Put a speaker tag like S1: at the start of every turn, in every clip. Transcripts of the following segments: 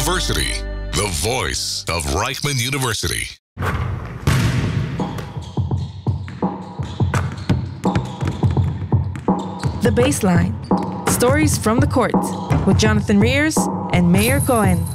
S1: University, the voice of Reichman University.
S2: The Baseline. Stories from the court with Jonathan Rears and Mayor Cohen.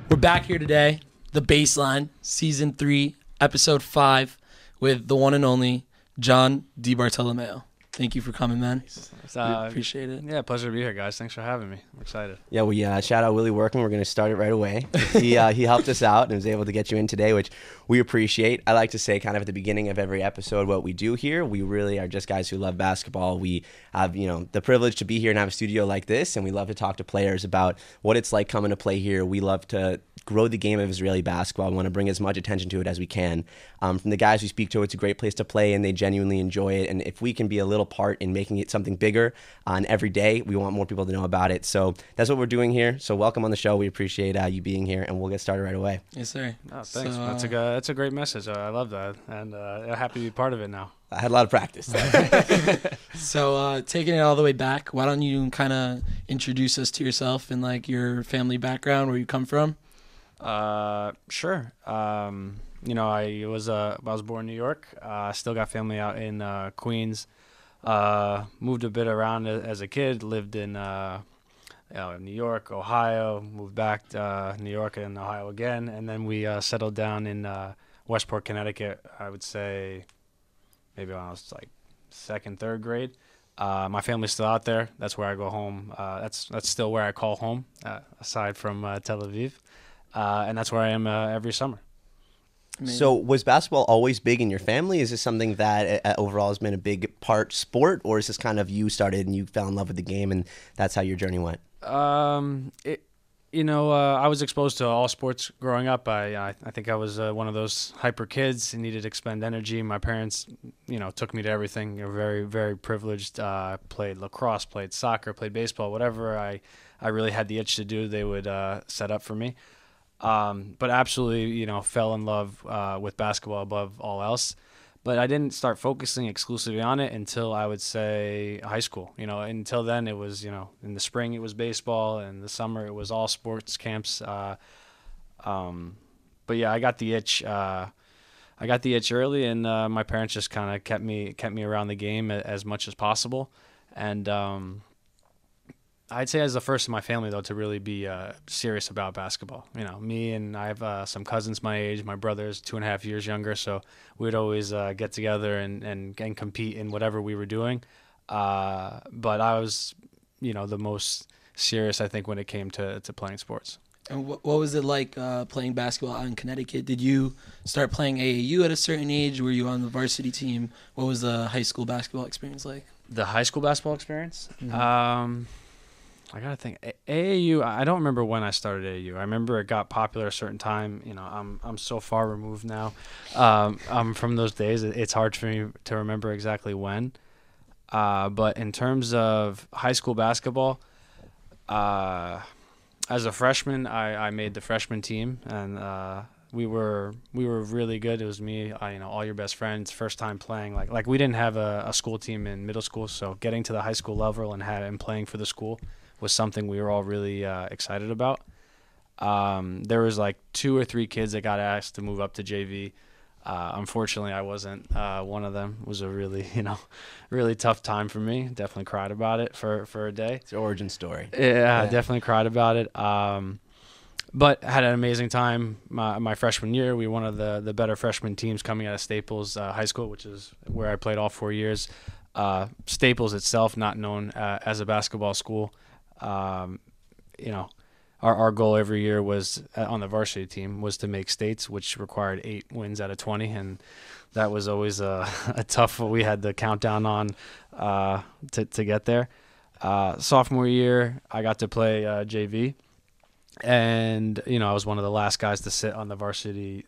S3: We're back here today, The Baseline, Season 3, Episode 5, with the one and only John DiBartolomeo. Thank you for coming, man. We appreciate it.
S4: Yeah, pleasure to be here, guys. Thanks for having me. I'm excited.
S5: Yeah, we shout out Willie Workman. We're going to start it right away. He helped us out and was able to get you in today, which we appreciate. I like to say kind of at the beginning of every episode what we do here. We really are just guys who love basketball. We have, the privilege to be here and have a studio like this, and we love to talk to players about what it's like coming to play here. We love to grow the game of Israeli basketball. We want to bring as much attention to it as we can. From the guys we speak to, it's a great place to play, and they genuinely enjoy it. And if we can be a little part in making it something bigger on every day, we want more people to know about it. So that's what we're doing here. So welcome on the show. We appreciate you being here, and we'll get started right away.
S3: Yes, sir.
S4: Oh, thanks. That's a great message. I love that, and happy to be part of it now.
S5: I had a lot of practice.
S3: So taking it all the way back, why don't you kind of introduce us to yourself and like your family background, where you come from?
S4: Sure. I was born in New York. Still got family out in Queens. Moved a bit around as a kid. Lived in New York, Ohio. Moved back to New York and Ohio again, and then we settled down in Westport, Connecticut. I would say maybe when I was like second, third grade. My family's still out there. That's where I go home. That's still where I call home, aside from Tel Aviv. And that's where I am every summer.
S5: So was basketball always big in your family? Is this something that overall has been a big part sport, or is this kind of you started and you fell in love with the game and that's how your journey went?
S4: I was exposed to all sports growing up. I think I was one of those hyper kids and needed to expend energy. My parents, took me to everything. They were very, very privileged. Played lacrosse, played soccer, played baseball, whatever I really had the itch to do, they would set up for me. But absolutely, fell in love with basketball above all else. But I didn't start focusing exclusively on it until I would say high school. Until then it was, in the spring it was baseball, and the summer it was all sports camps. But yeah, I got the itch. Early, and my parents just kind of kept me around the game as much as possible, and I'd say as the first in my family, though, to really be serious about basketball. Me and I have some cousins my age. My brother's 2.5 years younger, so we'd always get together and compete in whatever we were doing. But I was, the most serious, I think, when it came to playing sports.
S3: And what was it like playing basketball out in Connecticut? Did you start playing AAU at a certain age? Were you on the varsity team? What was the high school basketball experience like?
S4: The high school basketball experience?
S3: Mm-hmm.
S4: I gotta think. AAU. I don't remember when I started AAU. I remember it got popular at a certain time. I'm so far removed now. I'm from those days. It's hard for me to remember exactly when. But in terms of high school basketball, as a freshman, I made the freshman team, and we were really good. It was me, all your best friends, first time playing. Like we didn't have a school team in middle school, so getting to the high school level and playing for the school was something we were all really excited about. There was like 2 or 3 kids that got asked to move up to JV. Unfortunately, I wasn't one of them. It was a really, really tough time for me. Definitely cried about it for a day.
S5: It's your origin story.
S4: Yeah, I definitely cried about it. But had an amazing time my freshman year. We were one of the better freshman teams coming out of Staples High School, which is where I played all 4 years. Staples itself, not known as a basketball school. Our goal every year was on the varsity team was to make states, which required 8 wins out of 20, and that was always a tough. We had the countdown on to get there. Sophomore year, I got to play JV, and I was one of the last guys to sit on the varsity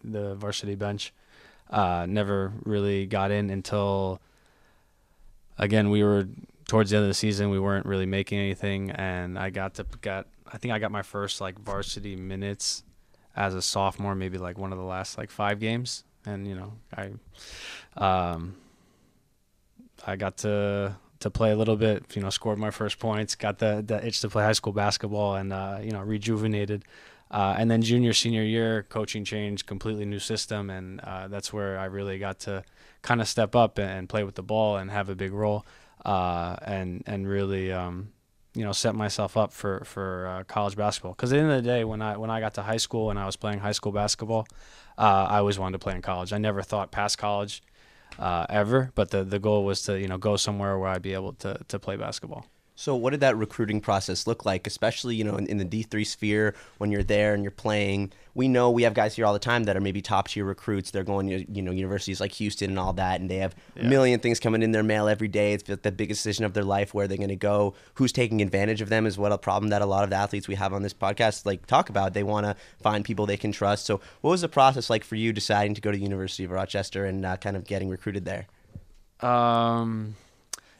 S4: bench. Never really got in until, again, we were towards the end of the season. We weren't really making anything, and I think I got my first varsity minutes as a sophomore, maybe one of the last 5 games, and I got to to play a little bit, scored my first points, got the itch to play high school basketball, and rejuvenated. And then junior, senior year, coaching changed, completely new system, and that's where I really got to kind of step up and play with the ball and have a big role, and really set myself up for college basketball. Because at the end of the day, when I got to high school and I was playing high school basketball, I always wanted to play in college. I never thought past college ever, but the goal was to go somewhere where I'd be able to play basketball.
S5: So what did that recruiting process look like, especially, in the D3 sphere when you're there and you're playing? We know we have guys here all the time that are maybe top-tier recruits. They're going to, universities like Houston and all that, and they have a million things coming in their mail every day. It's the biggest decision of their life, where they're going to go. Who's taking advantage of them is what a problem that a lot of the athletes we have on this podcast talk about. They want to find people they can trust. So what was the process like for you deciding to go to the University of Rochester and kind of getting recruited there?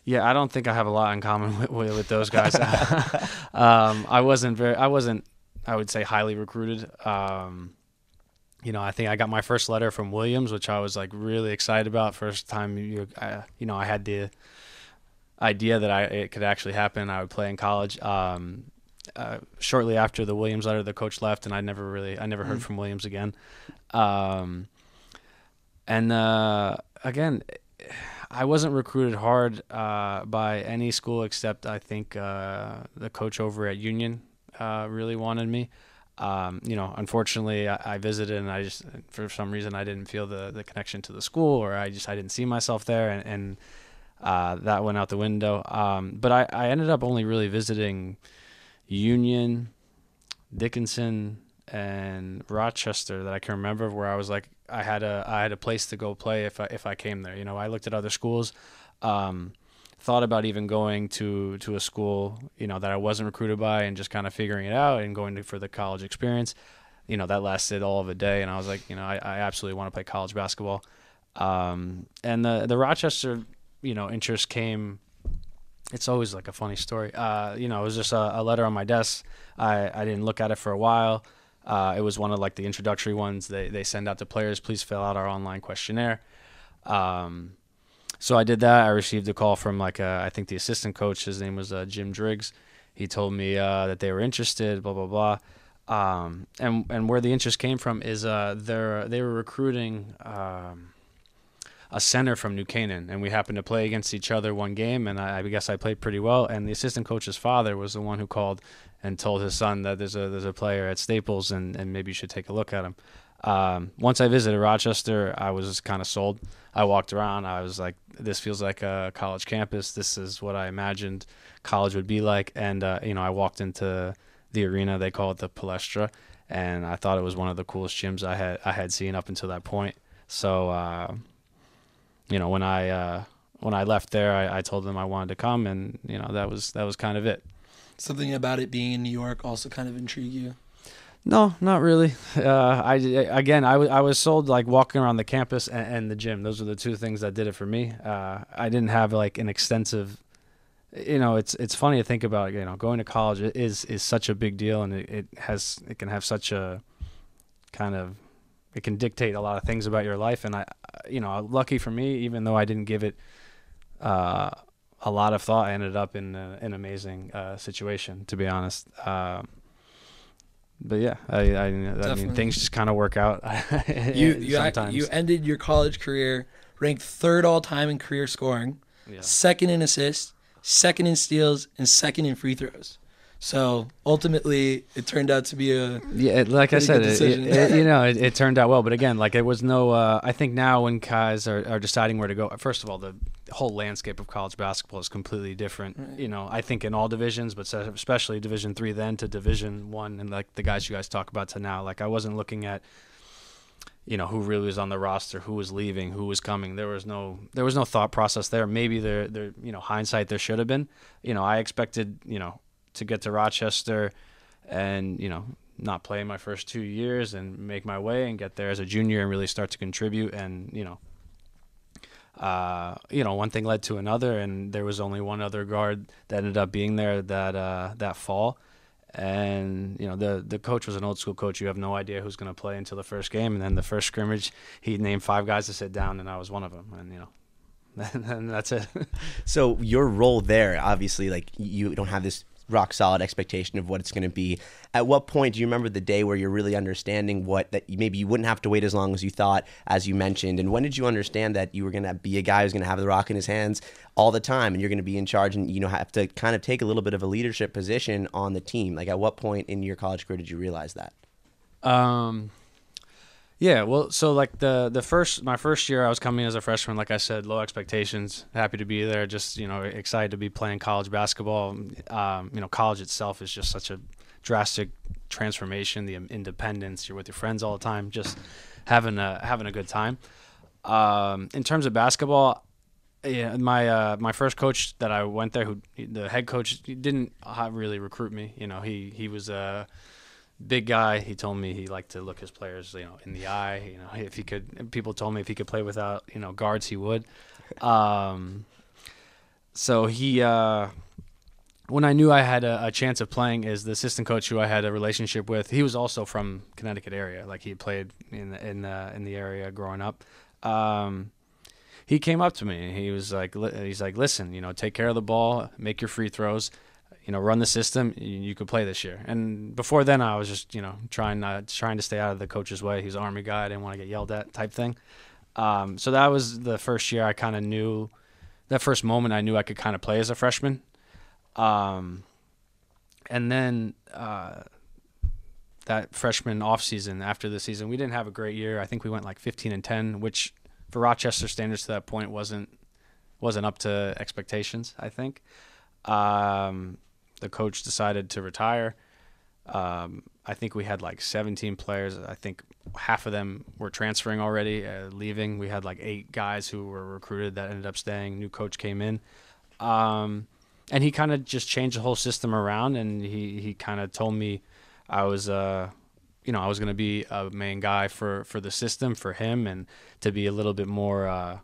S4: Yeah, I don't think I have a lot in common with those guys. I wasn't, I would say, highly recruited. I think I got my first letter from Williams, which I was really excited about. First time, I had the idea that it could actually happen. I would play in college. Shortly after the Williams letter, the coach left, and I never heard from Williams again. Again, I wasn't recruited hard by any school except I think the coach over at Union really wanted me. Unfortunately, I visited and I just, for some reason, I didn't feel the connection to the school, or I didn't see myself there, and that went out the window. But I ended up only really visiting Union, Dickinson, and Rochester that I can remember, where I was I had a place to go play if I came there. I looked at other schools, thought about even going to a school that I wasn't recruited by, and just kind of figuring it out and going for the college experience. That lasted all of a day, and I was I absolutely want to play college basketball. And the Rochester interest came. It's always a funny story. It was just a letter on my desk. I didn't look at it for a while. It was one of the introductory ones they send out to players. Please fill out our online questionnaire. So I did that. I received a call from I think the assistant coach. His name was Jim Driggs. He told me that they were interested. Blah blah blah. And where the interest came from is they were recruiting a center from New Canaan, and we happened to play against each other one game, and I guess I played pretty well. And the assistant coach's father was the one who called and told his son that there's a player at Staples, and maybe you should take a look at him. Once I visited Rochester, I was kind of sold. I walked around. I was this feels like a college campus. This is what I imagined college would be like. And I walked into the arena. They call it the Palestra, and I thought it was one of the coolest gyms I had seen up until that point. So when I left there, I told them I wanted to come, and that was kind of it.
S3: Something about it being in New York also kind of intrigued you?
S4: No, not really. I was sold walking around the campus and the gym. Those are the two things that did it for me. I didn't have an extensive. It's funny to think about. Going to college is such a big deal, and it can have such a kind of. It can dictate a lot of things about your life, and lucky for me, even though I didn't give it a lot of thought, I ended up in an amazing situation, to be honest. But yeah, I mean, things just kind of work out. Sometimes.
S3: You ended your college career ranked third all time in career scoring, second in assists, second in steals, and second in free throws. So ultimately, it turned out to be
S4: like I said, it turned out well. But again, it was no. I think now when guys are deciding where to go, first of all, the whole landscape of college basketball is completely different. Right. I think in all divisions, but especially Division III then to Division I, and the guys you guys talk about to now. I wasn't looking at who really was on the roster, who was leaving, who was coming. There was no thought process there. Maybe there hindsight there should have been. I expected to get to Rochester and not play my first 2 years and make my way and get there as a junior and really start to contribute. And one thing led to another, and there was only one other guard that ended up being there that fall. And the coach was an old school coach. You have no idea who's going to play until the first game, and then the first scrimmage he named 5 guys to sit down, and I was one of them. And and that's it.
S5: So your role there, obviously, like you don't have this rock solid expectation of what it's going to be. At what point do you remember the day where you're really understanding that maybe you wouldn't have to wait as long as you thought, as you mentioned? And when did you understand that you were going to be a guy who's going to have the rock in his hands all the time, and you're going to be in charge and have to kind of take a little bit of a leadership position on the team? Like, at what point in your college career did you realize that?
S4: Yeah, well, so like my first year I was coming as a freshman, like I said, low expectations, happy to be there, just, excited to be playing college basketball. College itself is just such a drastic transformation, the independence, you're with your friends all the time, just having a good time. In terms of basketball, yeah, my first coach that I went there, the head coach, he didn't really recruit me. He was a big guy. He told me he liked to look his players, in the eye. If he could, people told me if he could play without, guards, he would. So he, when I knew I had a chance of playing, is the assistant coach who I had a relationship with. He was also from Connecticut area, like he played in the area growing up. He came up to me and he's like, listen, take care of the ball, make your free throws. Run the system, you could play this year. And before then, I was just, trying to stay out of the coach's way. He's an Army guy. I didn't want to get yelled at type thing. So that was the first year I kind of knew, that first moment I knew I could kind of play as a freshman. And then that freshman off season, after the season, we didn't have a great year. I think we went like 15-10, which for Rochester standards to that point wasn't up to expectations, I think. The coach decided to retire. I think we had like 17 players. I think half of them were transferring already, leaving. We had like 8 guys who were recruited that ended up staying. New coach came in. And he kind of just changed the whole system around, and he kind of told me I was I was going to be a main guy for the system, for him, and to be a little bit more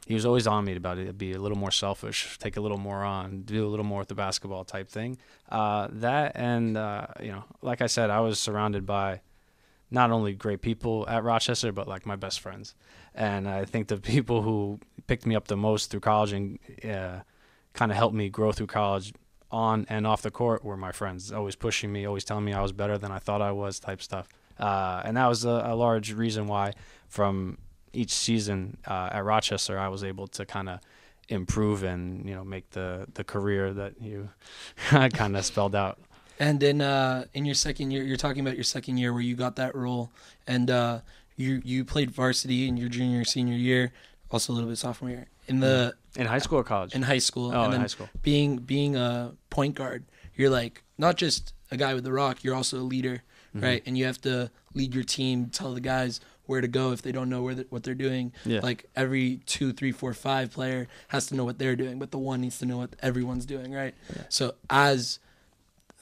S4: he was always on me about it, be a little more selfish, take a little more on, do a little more with the basketball type thing. That and, like I said, I was surrounded by not only great people at Rochester, but like my best friends. And I think the people who picked me up the most through college and kind of helped me grow through college on and off the court were my friends, always pushing me, always telling me I was better than I thought I was type stuff. And that was a large reason why from each season at Rochester, I was able to kind of improve and make the career that you kind of spelled out.
S3: And in your second year, you're talking about your second year where you got that role, and you played varsity in your junior, senior year, also a little bit sophomore year. In
S4: high school or college?
S3: In high school.
S4: Oh,
S3: and then
S4: in high school.
S3: Being a point guard, you're like not just a guy with the rock, you're also a leader, right? And you have to lead your team, tell the guys where to go if they don't know what they're doing.
S4: Yeah.
S3: Like every 2, 3, 4, 5 player has to know what they're doing, but the one needs to know what everyone's doing, right? Yeah. So as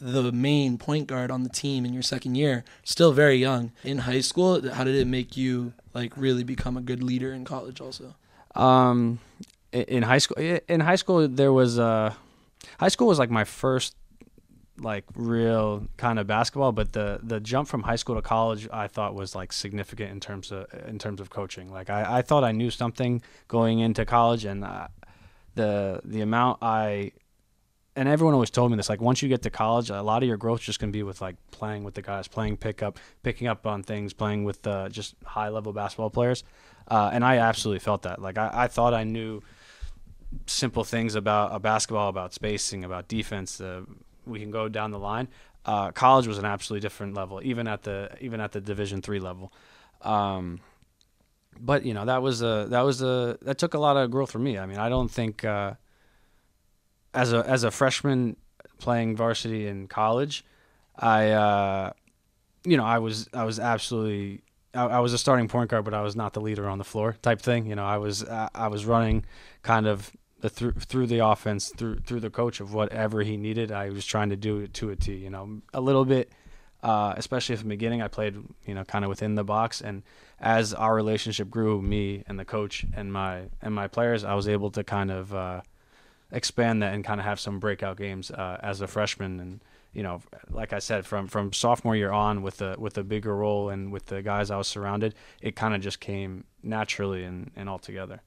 S3: the main point guard on the team in your second year, still very young, in high school, how did it make you like really become a good leader in college also?
S4: In high school there was high school was like my first like real kind of basketball, but the jump from high school to college I thought was like significant in terms of coaching. Like I thought I knew something going into college, and the amount and everyone always told me this, like once you get to college, a lot of your growth is just going to be with like playing with the guys, picking up on things, playing with just high level basketball players. And I absolutely felt that. Like I thought I knew simple things about basketball, about spacing, about defense. We can go down the line. College was an absolutely different level, even at the Division III level. But that took a lot of growth for me. I mean, I don't think as a freshman playing varsity in college, I was absolutely. I was a starting point guard, but I was not the leader on the floor type thing. I was running kind of through the offense, through the coach of whatever he needed. I was trying to do it to a T. A little bit, especially at the beginning. I played kind of within the box, and as our relationship grew, me and the coach and my players, I was able to kind of expand that and kind of have some breakout games as a freshman. And like I said, from sophomore year on, with a bigger role and with the guys I was surrounded, it kind of just came naturally and all together.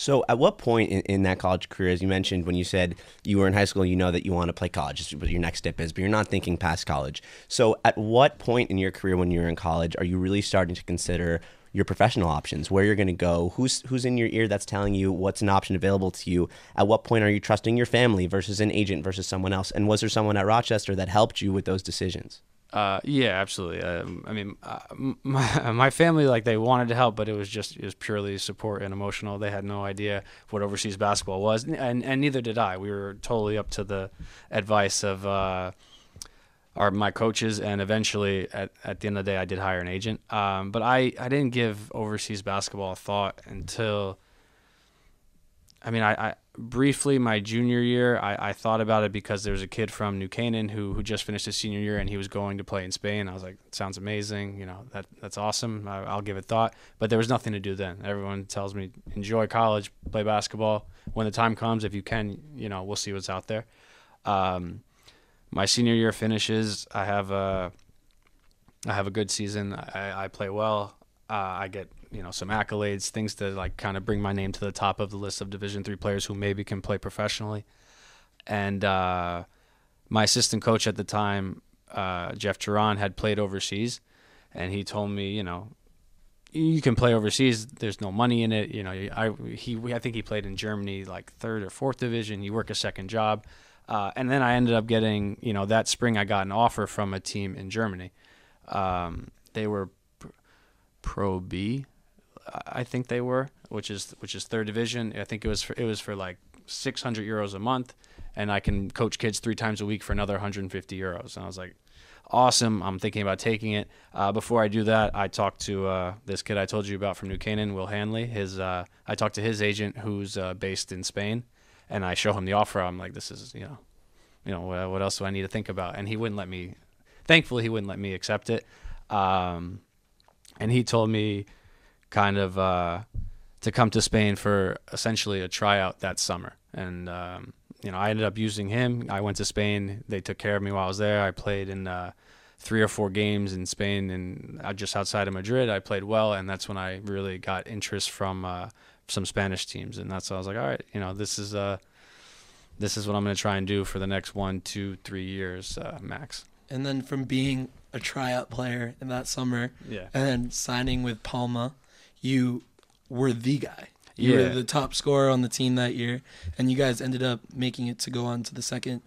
S5: So at what point in that college career, as you mentioned, when you said you were in high school, you know that you want to play college, this is what your next step is, but you're not thinking past college. So at what point in your career when you're in college are you really starting to consider your professional options, where you're going to go, who's in your ear that's telling you what's an option available to you? At what point are you trusting your family versus an agent versus someone else? And was there someone at Rochester that helped you with those decisions?
S4: Yeah, absolutely. I mean, my family, like, they wanted to help, but it was purely support and emotional. They had no idea what overseas basketball was, and neither did I. We were totally up to the advice of my coaches, and eventually, at the end of the day, I did hire an agent. But I didn't give overseas basketball a thought until, I briefly, my junior year, I thought about it because there was a kid from New Canaan who just finished his senior year, and he was going to play in Spain. I was like, sounds amazing. That's awesome. I'll give it thought. But there was nothing to do then. Everyone tells me, enjoy college, play basketball. When the time comes, if you can, we'll see what's out there. My senior year finishes. I have a good season. I play well. I get some accolades, things to like kind of bring my name to the top of the list of Division III players who maybe can play professionally. And my assistant coach at the time, Jeff Turan, had played overseas, and he told me, you can play overseas. There's no money in it. I think he played in Germany, like 3rd or 4th division. You work a second job. And then I ended up getting, that spring I got an offer from a team in Germany. They were Pro B, I think they were, which is 3rd division. I think it was for like 600 euros a month, and I can coach kids 3 times a week for another 150 euros. And I was like, awesome. I'm thinking about taking it. Before I do that, I talked to this kid I told you about from New Canaan, Will Hanley. I talked to his agent, who's based in Spain, and I show him the offer. I'm like, this is, what else do I need to think about? And he wouldn't let me. Thankfully, he wouldn't let me accept it. And he told me kind of to come to Spain for essentially a tryout that summer. And, I ended up using him. I went to Spain. They took care of me while I was there. I played in 3 or 4 games in Spain and just outside of Madrid. I played well, and that's when I really got interest from some Spanish teams. And that's when I was like, all right, this is what I'm going to try and do for the next 1, 2, 3 years max.
S3: And then from being a tryout player in that summer, and then signing with Palma, you were the guy. You were the top scorer on the team that year, and you guys ended up making it to go on to the second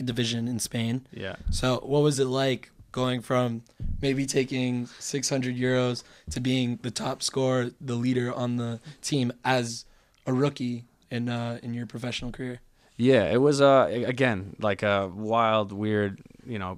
S3: division in Spain.
S4: Yeah.
S3: So what was it like going from maybe taking 600 euros to being the top scorer, the leader on the team as a rookie in your professional career?
S4: Yeah, it was again like a wild, weird,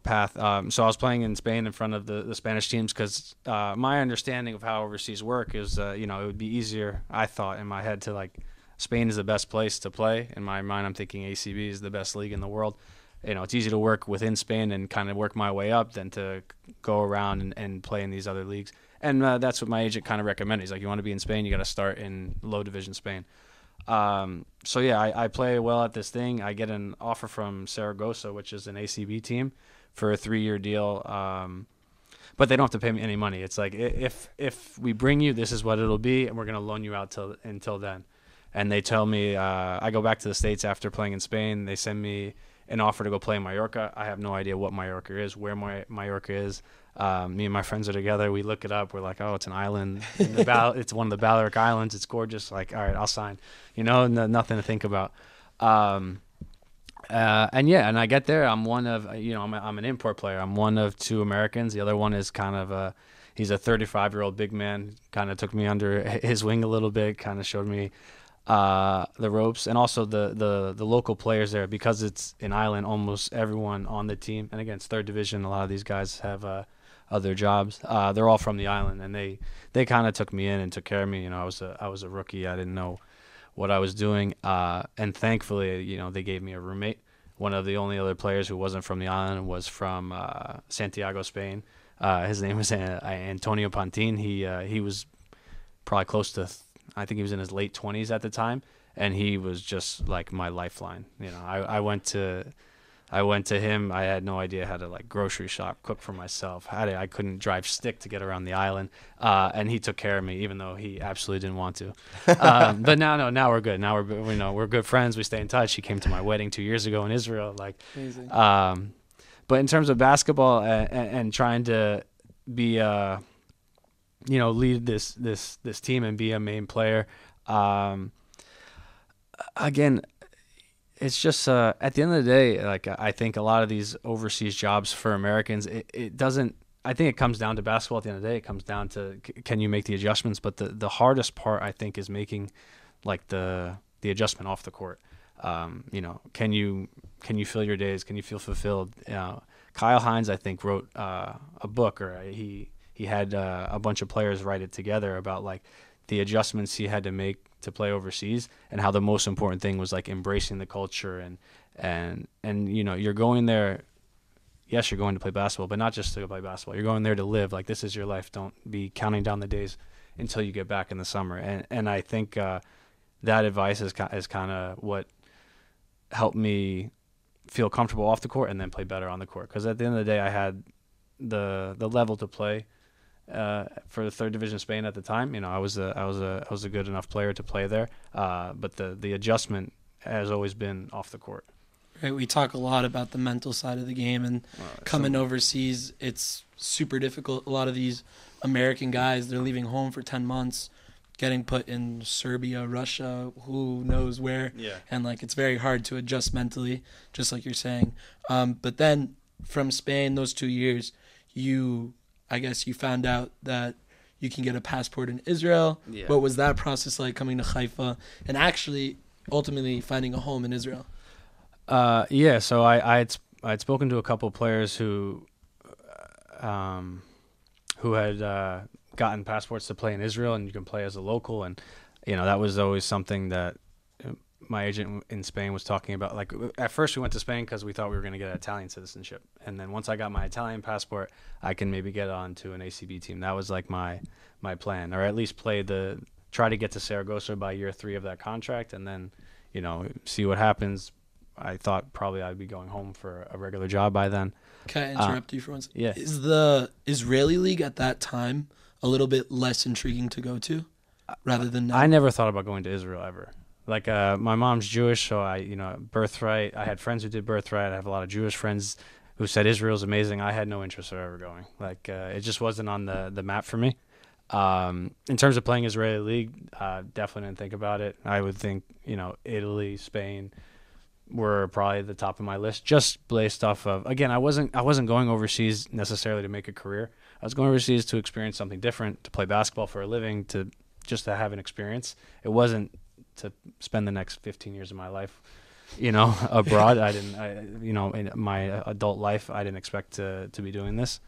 S4: path. So I was playing in Spain in front of the Spanish teams because my understanding of how overseas work is, it would be easier. I thought in my head to like, Spain is the best place to play. In my mind, I'm thinking ACB is the best league in the world. It's easy to work within Spain and kind of work my way up than to go around and play in these other leagues. And that's what my agent kind of recommended. He's like, you want to be in Spain, you got to start in low division Spain. So yeah, I play well at this thing. I get an offer from Saragossa, which is an ACB team, for a 3-year deal. But they don't have to pay me any money. It's like, if we bring you, this is what it'll be, and we're going to loan you out until then. And they tell me, I go back to the States after playing in Spain. They send me an offer to go play in Mallorca. I have no idea what Mallorca is, where Mallorca is. Me and my friends are together. We look it up. We're like, oh, it's an island. It's one of the Balearic Islands. It's gorgeous. Like, all right, I'll sign. Nothing to think about. And I get there. I'm one of, I'm an import player. I'm one of 2 Americans. The other one is kind of he's a 35-year-old big man. Kind of took me under his wing a little bit. Kind of showed me the ropes, and also the local players there, because it's an island. Almost everyone on the team, and again, it's 3rd division. A lot of these guys have other jobs. They're all from the island, and they kind of took me in and took care of me. I was a rookie. I didn't know what I was doing, and thankfully, they gave me a roommate. One of the only other players who wasn't from the island was from Santiago, Spain. His name was Antonio Pantin. He was probably close to, I think he was in his late 20s at the time, and he was just like my lifeline. I went to I went to him. I had no idea how to like grocery shop, cook for myself. I couldn't drive stick to get around the island, and he took care of me, even though he absolutely didn't want to. But now we're good. Now we're good friends. We stay in touch. He came to my wedding 2 years ago in Israel. Like, amazing. But in terms of basketball and trying to be, lead this team and be a main player, again. It's just at the end of the day, like I think a lot of these overseas jobs for Americans, it doesn't. I think it comes down to basketball. At the end of the day, it comes down to can you make the adjustments. But the hardest part, I think, is making like the adjustment off the court. Can you fill your days? Can you feel fulfilled? Kyle Hines, I think, wrote a book, or he had a bunch of players write it together about like the adjustments he had to make to play overseas, and how the most important thing was like embracing the culture and you're going there. Yes, you're going to play basketball, but not just to play basketball. You're going there to live. Like, this is your life. Don't be counting down the days until you get back in the summer. And I think that advice is kind of what helped me feel comfortable off the court and then play better on the court. Because at the end of the day, I had the level to play for the third division of Spain at the time. I was a good enough player to play there. But the adjustment has always been off the court.
S3: Right, we talk a lot about the mental side of the game, and coming overseas, it's super difficult. A lot of these American guys, they're leaving home for 10 months, getting put in Serbia, Russia, who knows where. Yeah. And like, it's very hard to adjust mentally, just like you're saying. But then from Spain, those 2 years, I guess you found out that you can get a passport in Israel. Yeah. What was that process like, coming to Haifa and actually ultimately finding a home in Israel?
S4: So I had spoken to a couple of players who had gotten passports to play in Israel, and you can play as a local, and that was always something that my agent in Spain was talking about. Like, at first we went to Spain because we thought we were going to get Italian citizenship, and then once I got my Italian passport, I can maybe get on to an ACB team. That was like my plan, or at least try to get to Saragossa by year 3 of that contract, and then see what happens. I thought probably I'd be going home for a regular job by then.
S3: Can I interrupt you for one second?
S4: Yeah.
S3: Is the Israeli league at that time a little bit less intriguing to go to rather than now?
S4: I never thought about going to Israel ever. Like, my mom's Jewish, so Birthright. I had friends who did Birthright. I have a lot of Jewish friends who said Israel's amazing. I had no interest in ever going. Like, it just wasn't on the map for me. In terms of playing Israeli league, definitely didn't think about it. I would think, Italy, Spain were probably the top of my list, just based off of, again, I wasn't going overseas necessarily to make a career. I was going overseas to experience something different, to play basketball for a living, to have an experience. It wasn't to spend the next 15 years of my life, abroad. In my adult life, I didn't expect to be doing this.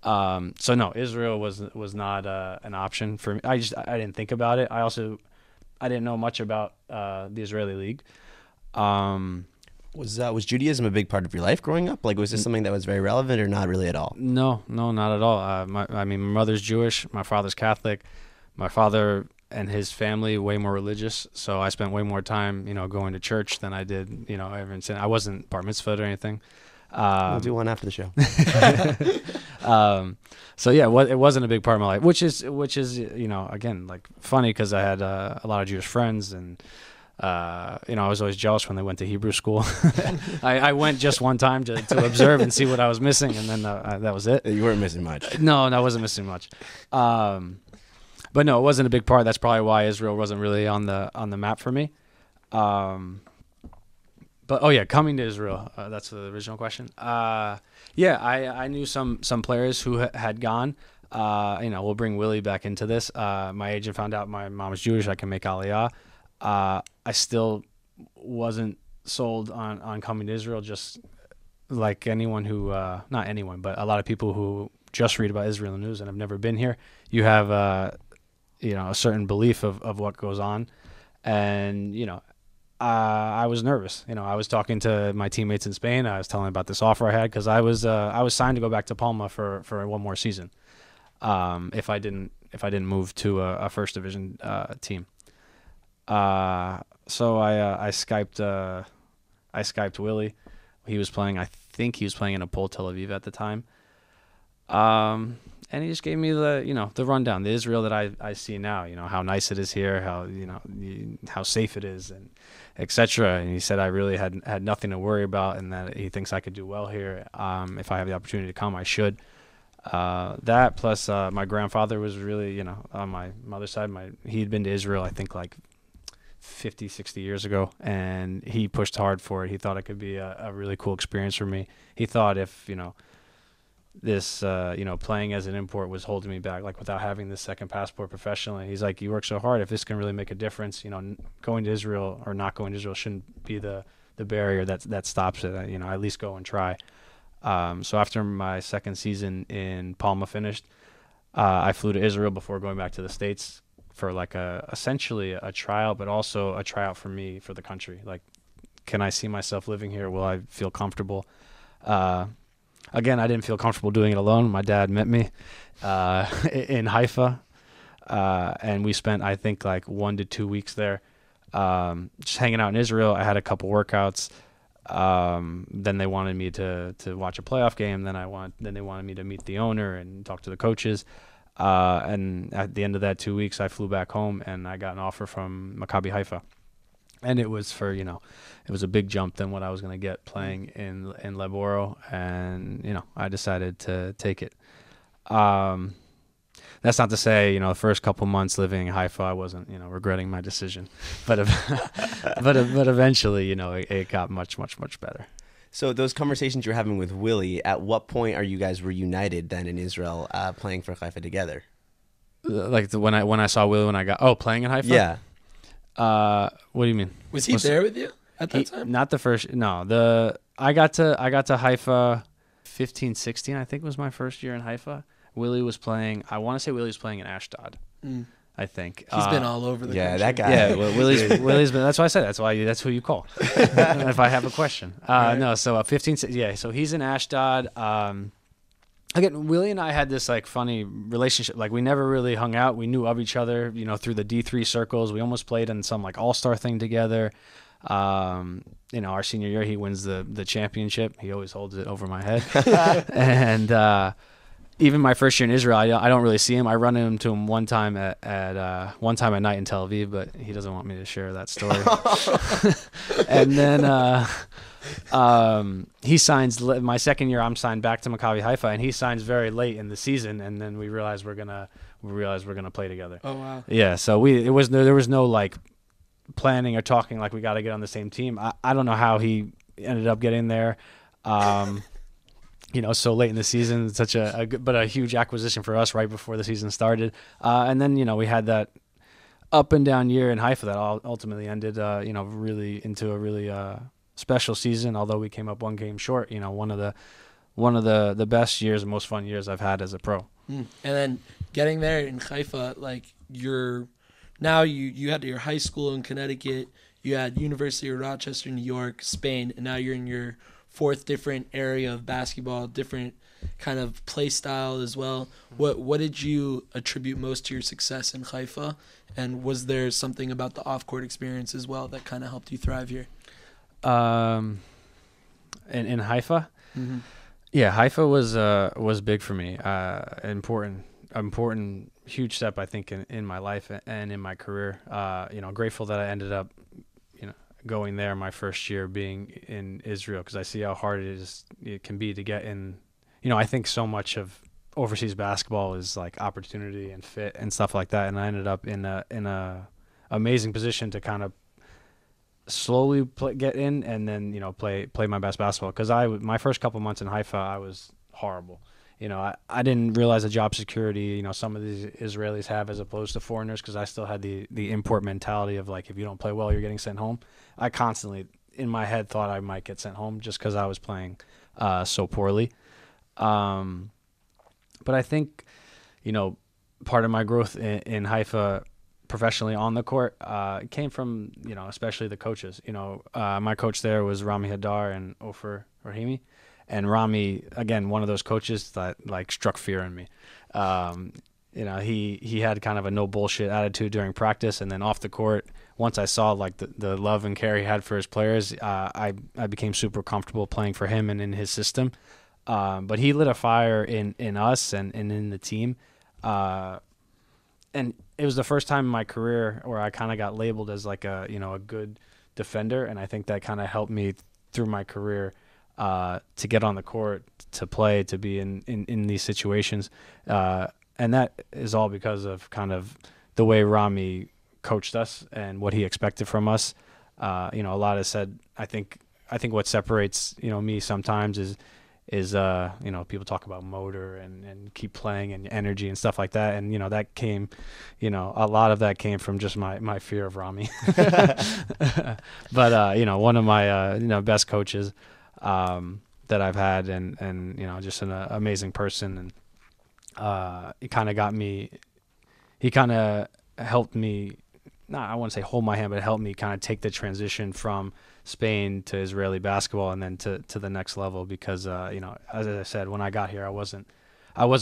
S4: So no, Israel was not an option for me. I didn't think about it. I didn't know much about the Israeli league.
S5: Was Judaism a big part of your life growing up? Like, was this something that was very relevant, or not really at all?
S4: No, not at all. My mother's Jewish, my father's Catholic. My father and his family way more religious, so I spent way more time, going to church than I did, ever since. I wasn't bar mitzvahed or anything.
S5: We'll do one after the show.
S4: So yeah, it wasn't a big part of my life, which is again, like, funny because I had a lot of Jewish friends, and I was always jealous when they went to Hebrew school. I went just one time to observe and see what I was missing, and then that was it.
S5: You weren't missing much.
S4: No, I wasn't missing much. But no, it wasn't a big part. That's probably why Israel wasn't really on the map for me. But coming to Israel, that's the original question. I knew some players who had gone. We'll bring Willie back into this. My agent found out my mom was Jewish. I can make Aliyah. I still wasn't sold on coming to Israel, just like anyone who, not anyone, but a lot of people who just read about Israel in the news and have never been here. You have, a certain belief of what goes on. And, I was nervous. I was talking to my teammates in Spain. I was telling them about this offer I had, because I was signed to go back to Palma for one more season. If I didn't move to a first division team. So I Skyped Willie. he was playing. I think he was playing in Apol Tel Aviv at the time. And he just gave me the rundown, the Israel that I see now, how nice it is here, how safe it is, and etc. And he said I really had nothing to worry about, and that he thinks I could do well here. If I have the opportunity to come, I should. That plus my grandfather was really, on my mother's side, he'd been to Israel, I think, like 50, 60 years ago, and he pushed hard for it. He thought it could be a really cool experience for me. He thought if, this, playing as an import was holding me back, like without having this second passport professionally. He's like, you work so hard. If this can really make a difference, going to Israel or not going to Israel shouldn't be the barrier that stops it. At least go and try. So after my second season in Palma finished, I flew to Israel before going back to the States for like essentially a tryout, but also a tryout for me, for the country. Like, can I see myself living here? Will I feel comfortable? Again, I didn't feel comfortable doing it alone. My dad met me in Haifa, and we spent, I think, like 1 to 2 weeks there, just hanging out in Israel. I had a couple workouts. Then they wanted me to watch a playoff game. Then they wanted me to meet the owner and talk to the coaches. And at the end of that 2 weeks, I flew back home, and I got an offer from Maccabi Haifa. And it was for, it was a big jump than what I was going to get playing in Leboro. And, I decided to take it. That's not to say, the first couple months living in Haifa, I wasn't, regretting my decision. But but eventually, it got much, much, much better.
S5: So those conversations you're having with Willie, at what point are you guys reunited then in Israel, playing for Haifa together?
S4: Like when I saw Willie when I got playing in Haifa?
S5: Yeah.
S4: What do you mean?
S3: Was he there with you at that time?
S4: Not the first. No, I got to Haifa 15, 16, I think was my first year in Haifa. Willie was playing. I want to say Willie was playing in Ashdod. I think
S3: he's been all over the country.
S5: That guy.
S4: Yeah, Willie's been. That's why I said that's who you call if I have a question.
S3: Right.
S4: No, so 15. Yeah, so he's in Ashdod. Again, Willie and I had this like funny relationship. Like we never really hung out. We knew of each other, through the D3 circles. We almost played in some like all-star thing together. Our senior year, he wins the championship. He always holds it over my head. And even my first year in Israel, I don't really see him. I run into him one time at night in Tel Aviv, but he doesn't want me to share that story. And then he signs my second year. I'm signed back to Maccabi Haifa, and he signs very late in the season. And then we realize we're gonna play together.
S3: Oh wow!
S4: Yeah, so there was no like planning or talking like we got to get on the same team. I don't know how he ended up getting there. So late in the season, such a huge acquisition for us right before the season started. And then we had that up and down year in Haifa that ultimately ended really into a really special season, although we came up one game short. One of the best years and most fun years I've had as a pro.
S3: And then getting there in Haifa, like you had your high school in Connecticut, you had University of Rochester, New York, Spain, and now you're in your fourth different area of basketball, different kind of play style as well. What did you attribute most to your success in Haifa, and was there something about the off-court experience as well that kind of helped you thrive here?
S4: In Haifa,
S3: Mm-hmm.
S4: yeah, Haifa was big for me. Important, huge step I think in my life and in my career. Grateful that I ended up, going there my first year being in Israel, because I see how hard it can be to get in. I think so much of overseas basketball is like opportunity and fit and stuff like that, and I ended up in a amazing position to kind of slowly get in and then play my best basketball, because my first couple months in Haifa I was horrible. I didn't realize the job security some of these Israelis have as opposed to foreigners, because I still had the import mentality of like, if you don't play well you're getting sent home. I constantly in my head thought I might get sent home just because I was playing so poorly. But I think part of my growth in Haifa professionally on the court came from especially the coaches. My coach there was Rami Hadar and Ofer Rahimi, and Rami, again, one of those coaches that like struck fear in me. he had kind of a no bullshit attitude during practice, and then off the court, once I saw like the love and care he had for his players, I became super comfortable playing for him and in his system. But he lit a fire in us and in the team. And it was the first time in my career where I kind of got labeled as like a good defender, and I think that kind of helped me through my career to get on the court, to play, to be in these situations. And that is all because of kind of the way Rami coached us and what he expected from us. A lot is said. I think what separates me sometimes is people talk about motor and keep playing and energy and stuff like that, and that came, a lot of that came from just my fear of Rami. But one of my best coaches that I've had, and just an amazing person, and he kind of helped me, I want to say hold my hand, but helped me kind of take the transition from Spain to Israeli basketball and then to the next level, because as I said, when I got here, I wasn't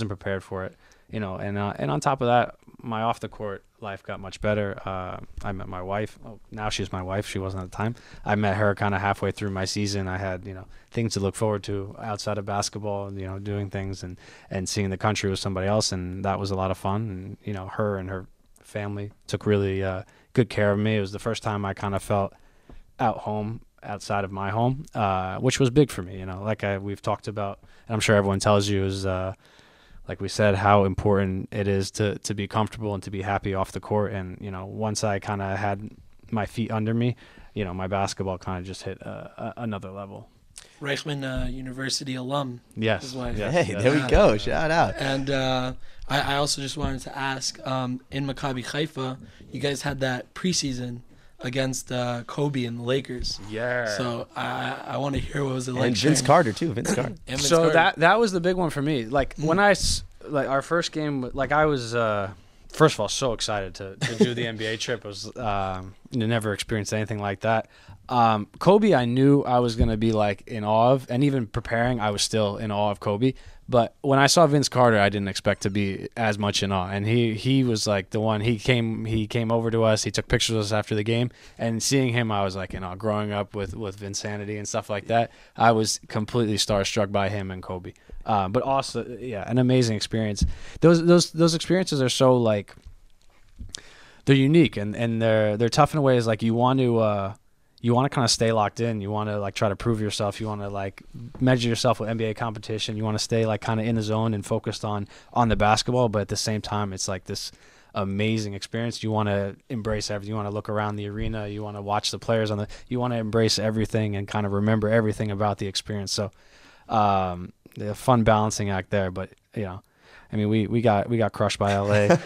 S4: prepared for it, and on top of that, my off the court life got much better. I met my wife. Now she's my wife. She wasn't at the time. I met her kind of halfway through my season. I had things to look forward to outside of basketball, doing things and seeing the country with somebody else, and that was a lot of fun. And her and her family took really good care of me. It was the first time I kind of felt at home outside of my home, which was big for me. We've talked about, and I'm sure everyone tells you, is like we said, how important it is to be comfortable and to be happy off the court. And once I kind of had my feet under me, my basketball kind of just hit another level.
S3: Reichman University alum.
S4: Yes.
S3: His wife.
S5: Hey, there we go. Shout out.
S3: And I also just wanted to ask, in Maccabi Haifa, you guys had that preseason against Kobe and the Lakers.
S4: Yeah.
S3: So I want to hear what was it like.
S5: And Vince Carter too. Vince Carter.
S3: And Vince
S4: So
S3: Carter.
S4: that was the big one for me. Like when our first game, like I was first of all so excited to do the NBA trip. I was never experienced anything like that. Kobe, I knew I was gonna be like in awe of, and even preparing, I was still in awe of Kobe. But when I saw Vince Carter, I didn't expect to be as much in awe. And he was like the one. He came over to us. He took pictures of us after the game. And seeing him, I was like in awe. Growing up with Vinsanity and stuff like that, I was completely starstruck by him and Kobe. But also, an amazing experience. Those experiences are so like they're unique and they're tough in ways. Like you want to kind of stay locked in. You want to like try to prove yourself. You want to like measure yourself with NBA competition. You want to stay like kind of in the zone and focused on the basketball. But at the same time, it's like this amazing experience. You want to embrace everything. You want to look around the arena. You want to watch the players you want to embrace everything and kind of remember everything about the experience. So, a fun balancing act there. But I mean, we got crushed by LA.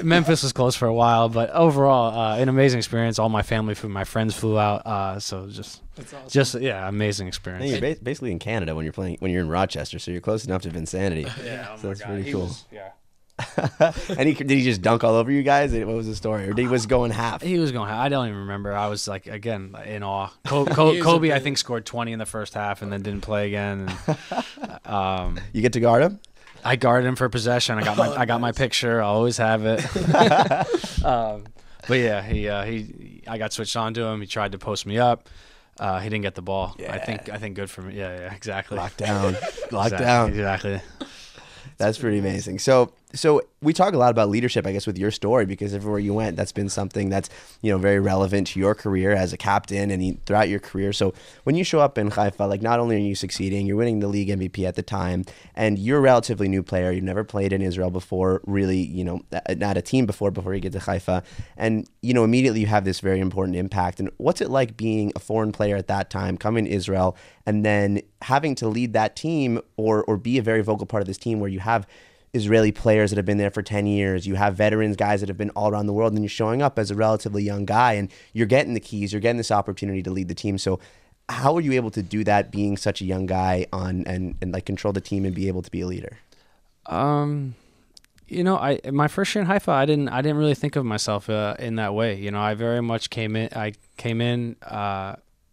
S4: Memphis was close for a while, but overall, an amazing experience. All my family my friends flew out. So
S3: That's awesome.
S4: Amazing experience.
S5: And you're basically in Canada when you're in Rochester, so you're close enough to Vinsanity.
S4: Yeah,
S5: so that's pretty cool.
S4: Yeah.
S5: And did he just dunk all over you guys? What was the story? Or he was going half?
S4: He was going half. I don't even remember. I was like, again, in awe. Kobe, I think, scored 20 in the first half and then didn't play again. And,
S5: you get to guard him?
S4: I guarded him for possession. I got my picture. I always have it. But yeah, I got switched on to him. He tried to post me up. He didn't get the ball.
S5: Yeah.
S4: I think good for me. Yeah, exactly.
S5: Lockdown.
S4: Exactly.
S5: That's pretty amazing. So we talk a lot about leadership, I guess, with your story, because everywhere you went, that's been something that's, very relevant to your career as a captain and throughout your career. So when you show up in Haifa, like not only are you succeeding, you're winning the league MVP at the time, and you're a relatively new player. You've never played in Israel before, really, not a team before you get to Haifa. And, immediately you have this very important impact. And what's it like being a foreign player at that time, coming to Israel, and then having to lead that team or be a very vocal part of this team where you have Israeli players that have been there for 10 years. You have veterans, guys that have been all around the world, and you're showing up as a relatively young guy, and you're getting the keys, you're getting this opportunity to lead the team. So how were you able to do that being such a young guy and like control the team and be able to be a leader?
S4: My first year in Haifa, I didn't really think of myself in that way. I very much came in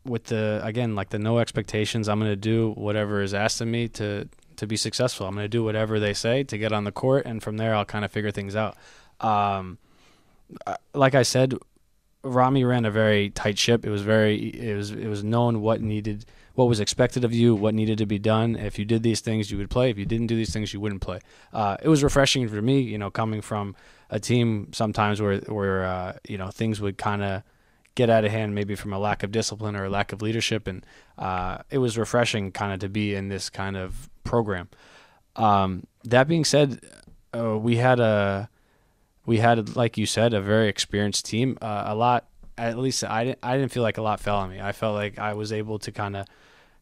S4: with the no expectations. I'm going to do whatever is asked of me to to be successful. I'm going to do whatever they say to get on the court, and from there I'll kind of figure things out. Like I said, Rami ran a very tight ship. It was known what was expected of you, what needed to be done. If you did these things, you would play. If you didn't do these things, you wouldn't play. It was refreshing for me, coming from a team sometimes where things would kind of get out of hand, maybe from a lack of discipline or a lack of leadership, and it was refreshing kind of to be in this kind of program. That being said, we had, like you said, a very experienced team. At least I didn't feel like a lot fell on me. I felt like I was able to kind of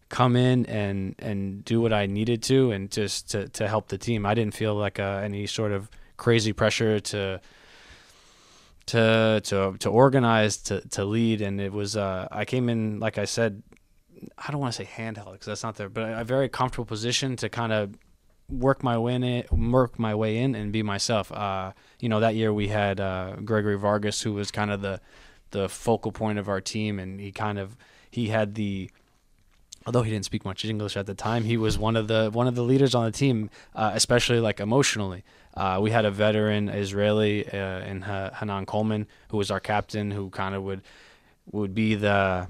S4: come in and do what I needed to, and just to help the team. I didn't feel like any sort of crazy pressure to organize, to lead. And it was I came in, like I said, I don't want to say handheld because that's not there, but a very comfortable position to kind of work my way in and be myself. That year we had Gregory Vargas, who was kind of the focal point of our team, and he had although he didn't speak much English at the time, he was one of the leaders on the team, especially like emotionally. We had a veteran Israeli in Hanan Coleman, who was our captain, who kind of would be the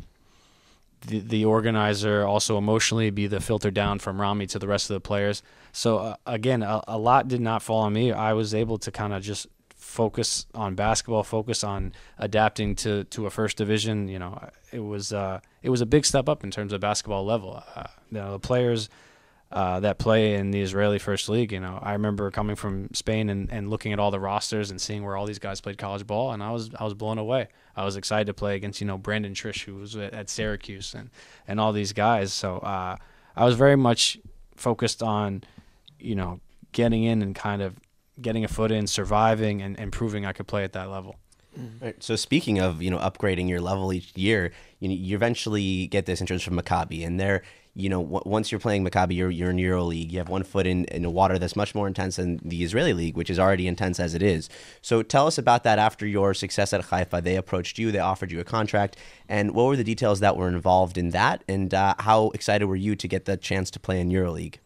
S4: organizer, also emotionally be the filter down from Rami to the rest of the players. So again, a lot did not fall on me. I was able to kind of just focus on basketball, focus on adapting to a first division. It was a big step up in terms of basketball level. The players that play in the Israeli First League, I remember coming from Spain and looking at all the rosters and seeing where all these guys played college ball, and I was blown away. I was excited to play against Brandon Trish, who was at Syracuse, and all these guys. So I was very much focused on getting in and kind of getting a foot in, surviving, and proving I could play at that level.
S5: Right. So speaking of upgrading your level each year, you eventually get this interest from Maccabi, and there, once you're playing Maccabi, you're in EuroLeague. You have one foot in a water that's much more intense than the Israeli league, which is already intense as it is. So tell us about that. After your success at Haifa, they approached you, they offered you a contract, and what were the details that were involved in that, and how excited were you to get the chance to play in EuroLeague?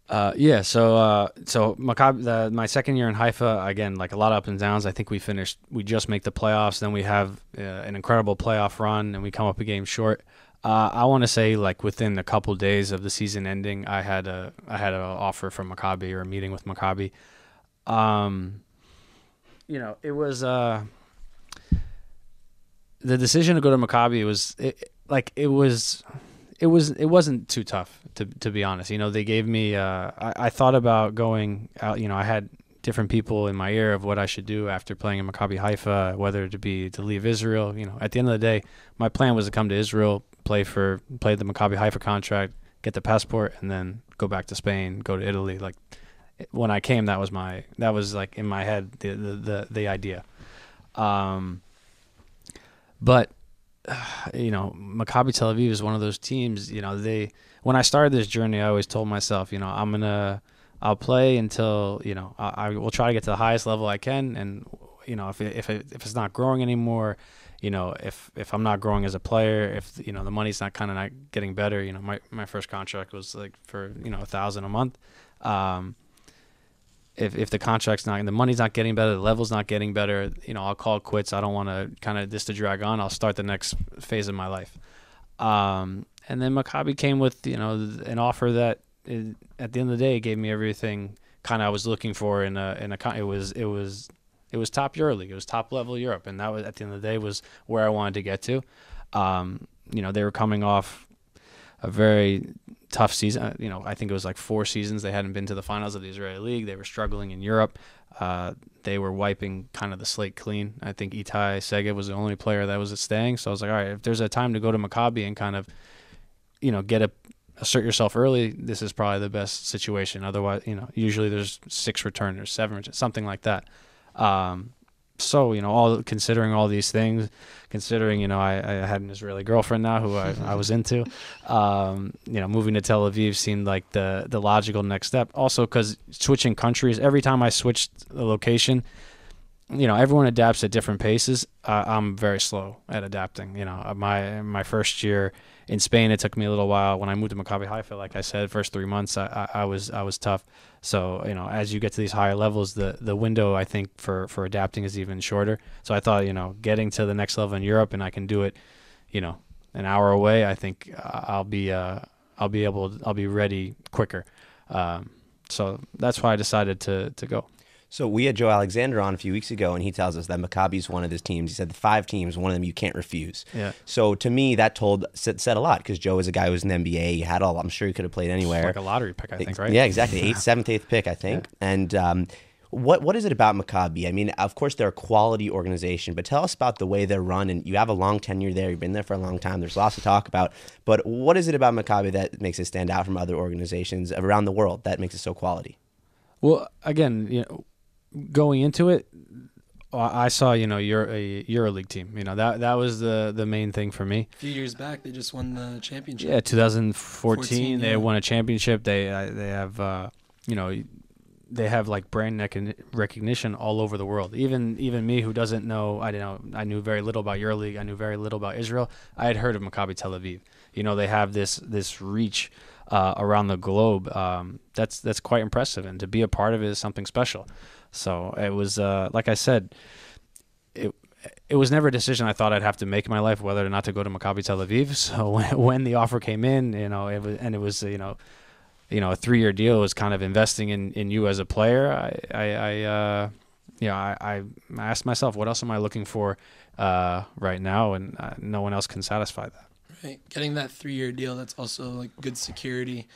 S4: So Maccabi, my second year in Haifa, again, like a lot of ups and downs. I think we just make the playoffs, then we have an incredible playoff run, and we come up a game short. I want to say, like, within a couple days of the season ending, I had an offer from Maccabi, or a meeting with Maccabi. It was the decision to go to Maccabi. It wasn't too tough, to be honest. They gave me, I thought about going out. I had different people in my ear of what I should do after playing in Maccabi Haifa, whether to leave Israel. At the end of the day, my plan was to come to Israel, play the Maccabi Haifa contract, get the passport, and then go back to Spain, go to Italy. Like, when I came, that was like in my head, the idea. But Maccabi Tel Aviv is one of those teams. When I started this journey, I always told myself, I'll play until I will try to get to the highest level I can, and if it's not growing anymore, if I'm not growing as a player, if the money's not getting better. My first contract was like for $1,000 a month. If the contract's not, and the money's not getting better, the level's not getting better, I'll call it quits. I don't want to kind of this to drag on. I'll start the next phase of my life. And then Maccabi came with, an offer that at the end of the day gave me everything kind of I was looking for it was top EuroLeague. It was top level Europe. And that was, at the end of the day, was where I wanted to get to. They were coming off a very tough season. I think it was like 4 seasons they hadn't been to the finals of the Israeli League. They were struggling in Europe. They were wiping kind of the slate clean. I think Itai Sega was the only player that was staying. So I was like, all right, if there's a time to go to Maccabi and kind of, assert yourself early, this is probably the best situation. Otherwise, usually there's 6 returners, 7, something like that. So, considering all these things, considering, I had an Israeli girlfriend now who I was into, moving to Tel Aviv seemed like the logical next step. Also, because switching countries, every time I switched the location, everyone adapts at different paces. I'm very slow at adapting. My first year in Spain, it took me a little while. When I moved to Maccabi Haifa, like I said, first 3 months, I was tough. So, as you get to these higher levels, the window, I think, for adapting is even shorter. So I thought, getting to the next level in Europe and I can do it, an hour away, I think I'll be ready quicker. So that's why I decided to go.
S5: So we had Joe Alexander on a few weeks ago, and he tells us that Maccabi's one of his teams. He said the 5 teams, one of them you can't refuse.
S4: Yeah.
S5: So to me, that said a lot, because Joe is a guy who's in the NBA. He had I'm sure he could have played anywhere.
S4: Like a lottery pick, I think, right?
S5: Yeah, exactly. 8th, 8th pick, I think. Yeah. And what is it about Maccabi? I mean, of course, they're a quality organization, but tell us about the way they're run. And you have a long tenure there. You've been there for a long time. There's lots to talk about. But what is it about Maccabi that makes it stand out from other organizations around the world that makes it so quality?
S4: Well, again, going into it, I saw, you're a EuroLeague team. That was the main thing for me.
S3: A few years back, they just won the championship.
S4: Yeah, 2014, they won a championship. They have, they have like brand recognition all over the world. Even me, who doesn't know, I knew very little about EuroLeague. I knew very little about Israel. I had heard of Maccabi Tel Aviv. They have this reach around the globe. That's quite impressive, and to be a part of it is something special. So it was, like I said, it was never a decision I thought I'd have to make in my life whether or not to go to Maccabi Tel Aviv. So when the offer came in, it was a 3-year deal. It was kind of investing in you as a player. I asked myself, what else am I looking for right now? And no one else can satisfy that.
S3: Right, getting that 3-year deal, that's also like good security.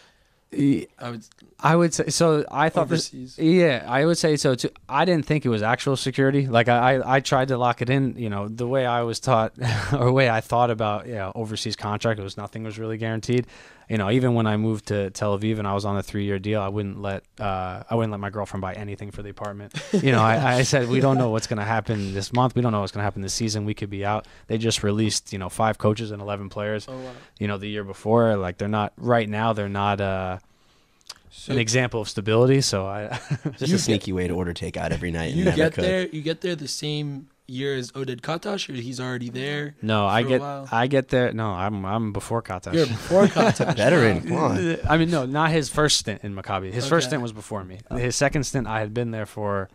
S4: I would say so. I thought
S3: overseas.
S4: I would say so too. I didn't think it was actual security. Like I tried to lock it in. The way I was taught, or the way I thought about overseas contract, nothing was really guaranteed. Even when I moved to Tel Aviv and I was on a 3-year deal, I wouldn't let my girlfriend buy anything for the apartment. I said, we don't know what's going to happen this month. We don't know what's going to happen this season. We could be out. They just released 5 coaches and 11 players.
S3: Oh, wow.
S4: The year before. Like they're not right now. They're not an example of stability. So
S5: just a sneaky way to order takeout every night.
S3: You get there the same year as Oded Katash, or he's already there?
S4: No, I get there. No, I'm before Katash.
S3: You're before Katash.
S5: Veteran, come on.
S4: I mean, no, not his first stint in Maccabi. His first stint was before me. His second stint, I had been there for.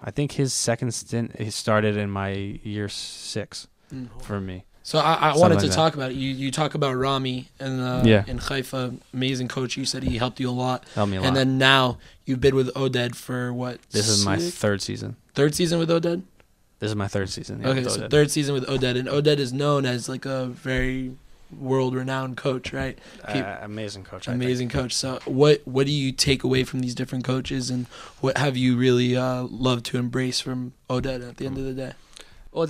S4: I think his second stint he started in my year 6 for me.
S3: So I wanted to talk about it. You talk about Rami in Haifa, amazing coach. You said he helped you a lot.
S4: Helped me a lot.
S3: And then now you've been with Oded for what?
S4: This is my 3rd season.
S3: 3rd season with Oded?
S4: This is my 3rd season.
S3: Okay, so 3rd season with Oded. And Oded is known as like a very world-renowned coach, right?
S4: Amazing coach.
S3: Amazing coach. So what do you take away from these different coaches, and what have you really loved to embrace from Oded at the end of the day?
S4: Well,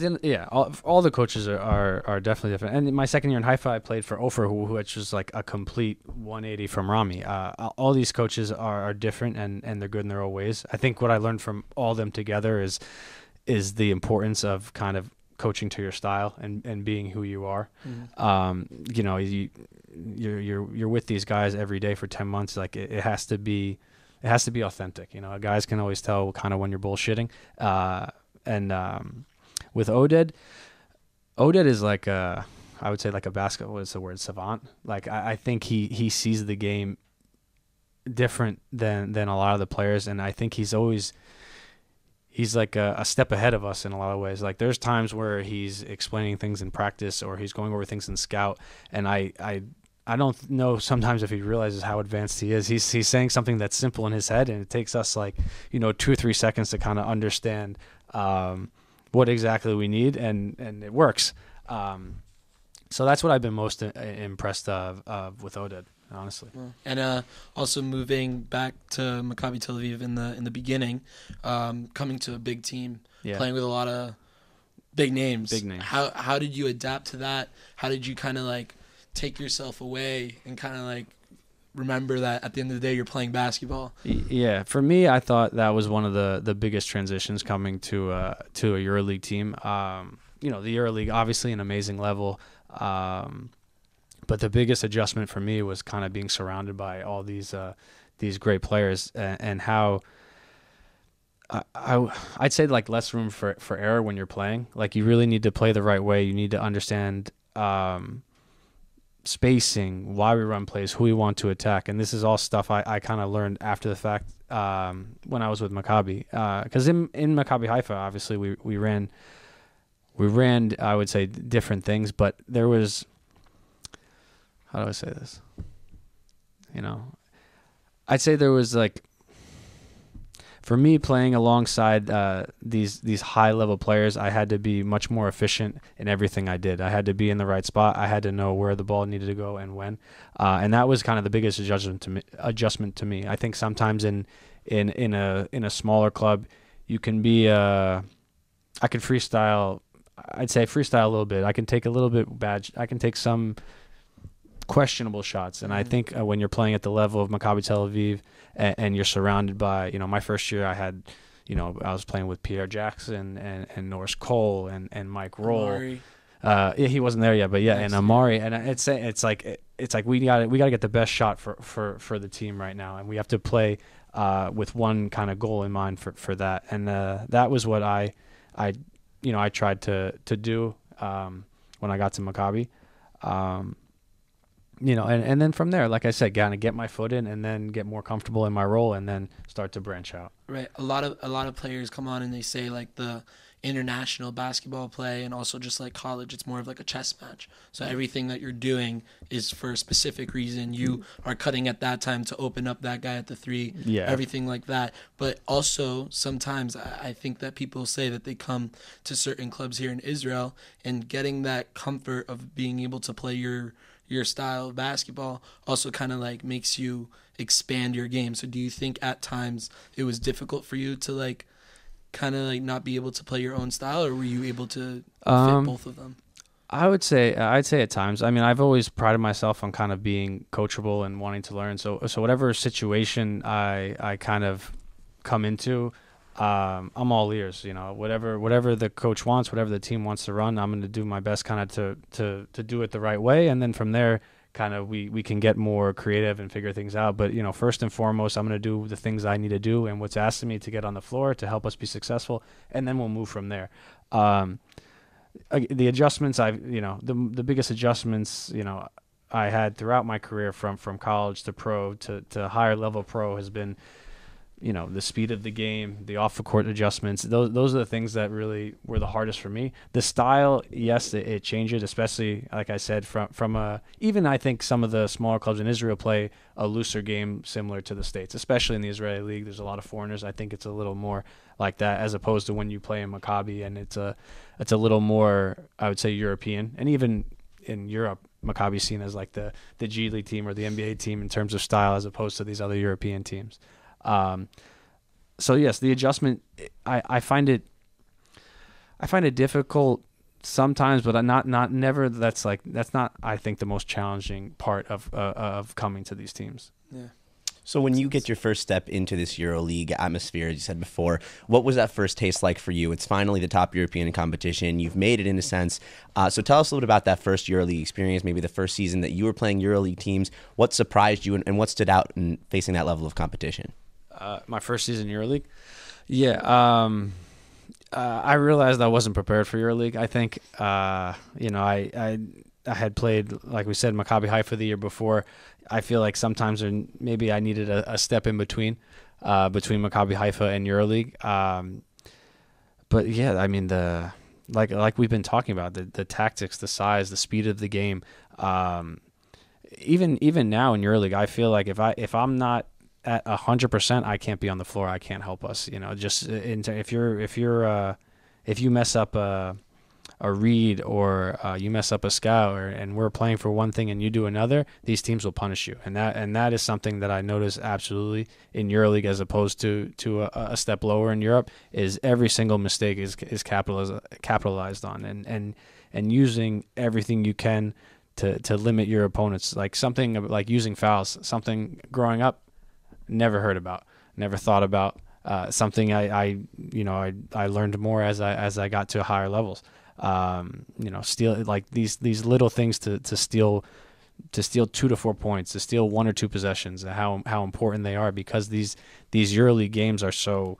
S4: all the coaches are definitely different. And in my second year in Haifa, I played for Ofer, which was like a complete 180 from Rami. All these coaches are different, and they're good in their own ways. I think what I learned from all of them together is the importance of kind of coaching to your style and being who you are. Mm-hmm. You're with these guys every day for 10 months. Like it has to be authentic. Guys can always tell kind of when you're bullshitting. With Oded is like I would say like a basketball. What's the word? Savant. Like I think he sees the game different than a lot of the players, and I think he's like a step ahead of us in a lot of ways. Like there's times where he's explaining things in practice or he's going over things in scout, and I don't know sometimes if he realizes how advanced he is. He's saying something that's simple in his head, and it takes us 2 or 3 seconds to kind of understand what exactly we need, and it works. So that's what I've been most impressed of with Oded, honestly.
S3: And also moving back to Maccabi Tel Aviv in the beginning, coming to a big team, playing with a lot of big names. How did you adapt to that? How did you kind of take yourself away and kind of remember that at the end of the day you're playing basketball?
S4: Yeah, for me, I thought that was one of the biggest transitions coming to a EuroLeague team. The EuroLeague, obviously an amazing level, but the biggest adjustment for me was kind of being surrounded by all these great players, and how I'd say like less room for error when you're playing. Like you really need to play the right way. You need to understand spacing, why we run plays, who we want to attack, and this is all stuff I kind of learned after the fact when I was with Maccabi. Because in Maccabi Haifa, obviously we ran I would say different things, but there was, how do I say this? I'd say there was like, for me, playing alongside these high-level players, I had to be much more efficient in everything I did. I had to be in the right spot. I had to know where the ball needed to go and when, and that was kind of the biggest adjustment to me. I think sometimes in a smaller club, you can be. I can freestyle. I'd say freestyle a little bit. I can take a little bit bad. I can take some questionable shots, and I think when you're playing at the level of Maccabi Tel Aviv and you're surrounded by, my first year I had, I was playing with Pierre Jackson and Norris Cole and Mike Roll. He wasn't there yet, but yeah, and Amari, and it's like we got to get the best shot for the team right now, and we have to play with one kind of goal in mind for that, and that was what I tried to do when I got to Maccabi. And then from there, like I said, kind of get my foot in and then get more comfortable in my role and then start to branch out.
S3: Right. A lot of players come on and they say like the international basketball play and also just like college, it's more of like a chess match. So everything that you're doing is for a specific reason. You are cutting at that time to open up that guy at the three, everything like that. But also sometimes I think that people say that they come to certain clubs here in Israel and getting that comfort of being able to play your style of basketball also kind of like makes you expand your game. So do you think at times it was difficult for you to like kind of like not be able to play your own style, or were you able to fit both of them?
S4: I'd say at times. I mean, I've always prided myself on kind of being coachable and wanting to learn. So whatever situation I kind of come into, I'm all ears. Whatever the coach wants, whatever the team wants to run, I'm going to do my best kind of to do it the right way, and then from there, kind of we can get more creative and figure things out. But first and foremost, I'm going to do the things I need to do and what's asked of me to get on the floor to help us be successful, and then we'll move from there. The adjustments the biggest adjustments I had throughout my career from college to pro to higher level pro has been the speed of the game, the off the court adjustments. Those are the things that really were the hardest for me. The style, yes, it changes, especially like I said from even I think some of the smaller clubs in Israel play a looser game similar to the States, especially in the Israeli league. There's a lot of foreigners. I think it's a little more like that as opposed to when you play in Maccabi, and it's a little more, I would say, European. And even in Europe, Maccabi's seen as like the G League team or the NBA team in terms of style as opposed to these other European teams. So yes, the adjustment, I find it difficult sometimes, but not never. That's not, I think, the most challenging part of coming to these teams.
S3: Yeah.
S5: So when you get your first step into this EuroLeague atmosphere, as you said before, what was that first taste like for you? It's finally the top European competition. You've made it in a sense. So tell us a little bit about that first EuroLeague experience, maybe the first season that you were playing EuroLeague teams. What surprised you and what stood out in facing that level of competition?
S4: My first season in EuroLeague? Yeah. I realized I wasn't prepared for EuroLeague. I think, I had played, like we said, Maccabi Haifa the year before. I feel like sometimes maybe I needed a step in between Maccabi Haifa and EuroLeague. But yeah, I mean like we've been talking about the tactics, the size, the speed of the game. Even now in EuroLeague, I feel like if I'm not at 100%, I can't be on the floor. I can't help us. Just if you mess up a read or you mess up a scout and we're playing for one thing and you do another, these teams will punish you. And that is something that I notice absolutely in EuroLeague as opposed to a step lower in Europe, is every single mistake is capitalized on and using everything you can to limit your opponents. Like something like using fouls, something growing up, never heard about, never thought about, something I learned more as I got to higher levels. Steal, like these little things to steal 2 to 4 points, to steal 1 or 2 possessions, how important they are, because these EuroLeague games are so,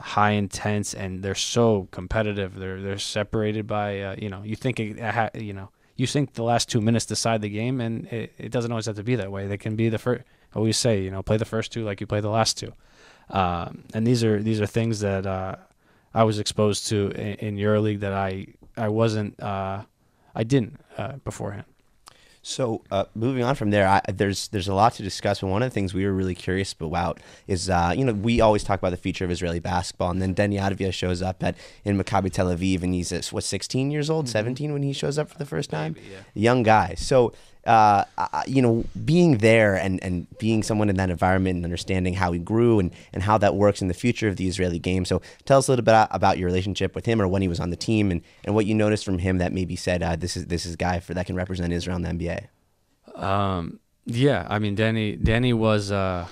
S4: high intense, and they're so competitive. They're separated by you think you think the last 2 minutes decide the game, and it doesn't always have to be that way. They can be the first. I always say, play the first two like you play the last two. And these are things that I was exposed to in EuroLeague that I wasn't I didn't beforehand.
S5: So moving on from there, there's a lot to discuss, and one of the things we were really curious about is, we always talk about the future of Israeli basketball, and then Denny Advia shows up in Maccabi Tel Aviv, and he's 16 years old, 17 when he shows up for the first time,
S4: Maybe, yeah.
S5: Young guy. So being there and being someone in that environment and understanding how he grew and how that works in the future of the Israeli game. So tell us a little bit about your relationship with him, or when he was on the team, and what you noticed from him that maybe said this is a guy that can represent Israel in the NBA.
S4: Yeah, I mean, Danny was a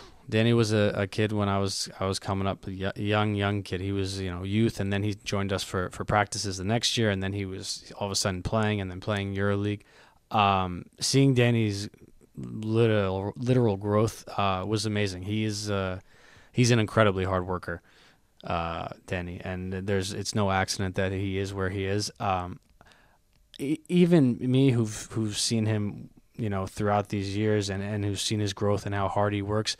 S4: kid when I was coming up, a young kid. He was youth, and then he joined us for practices the next year, and then he was all of a sudden playing EuroLeague. Seeing Danny's literal growth was amazing. He's an incredibly hard worker, Danny, and it's no accident that he is where he is. Even me, who've seen him, throughout these years, and who's seen his growth and how hard he works,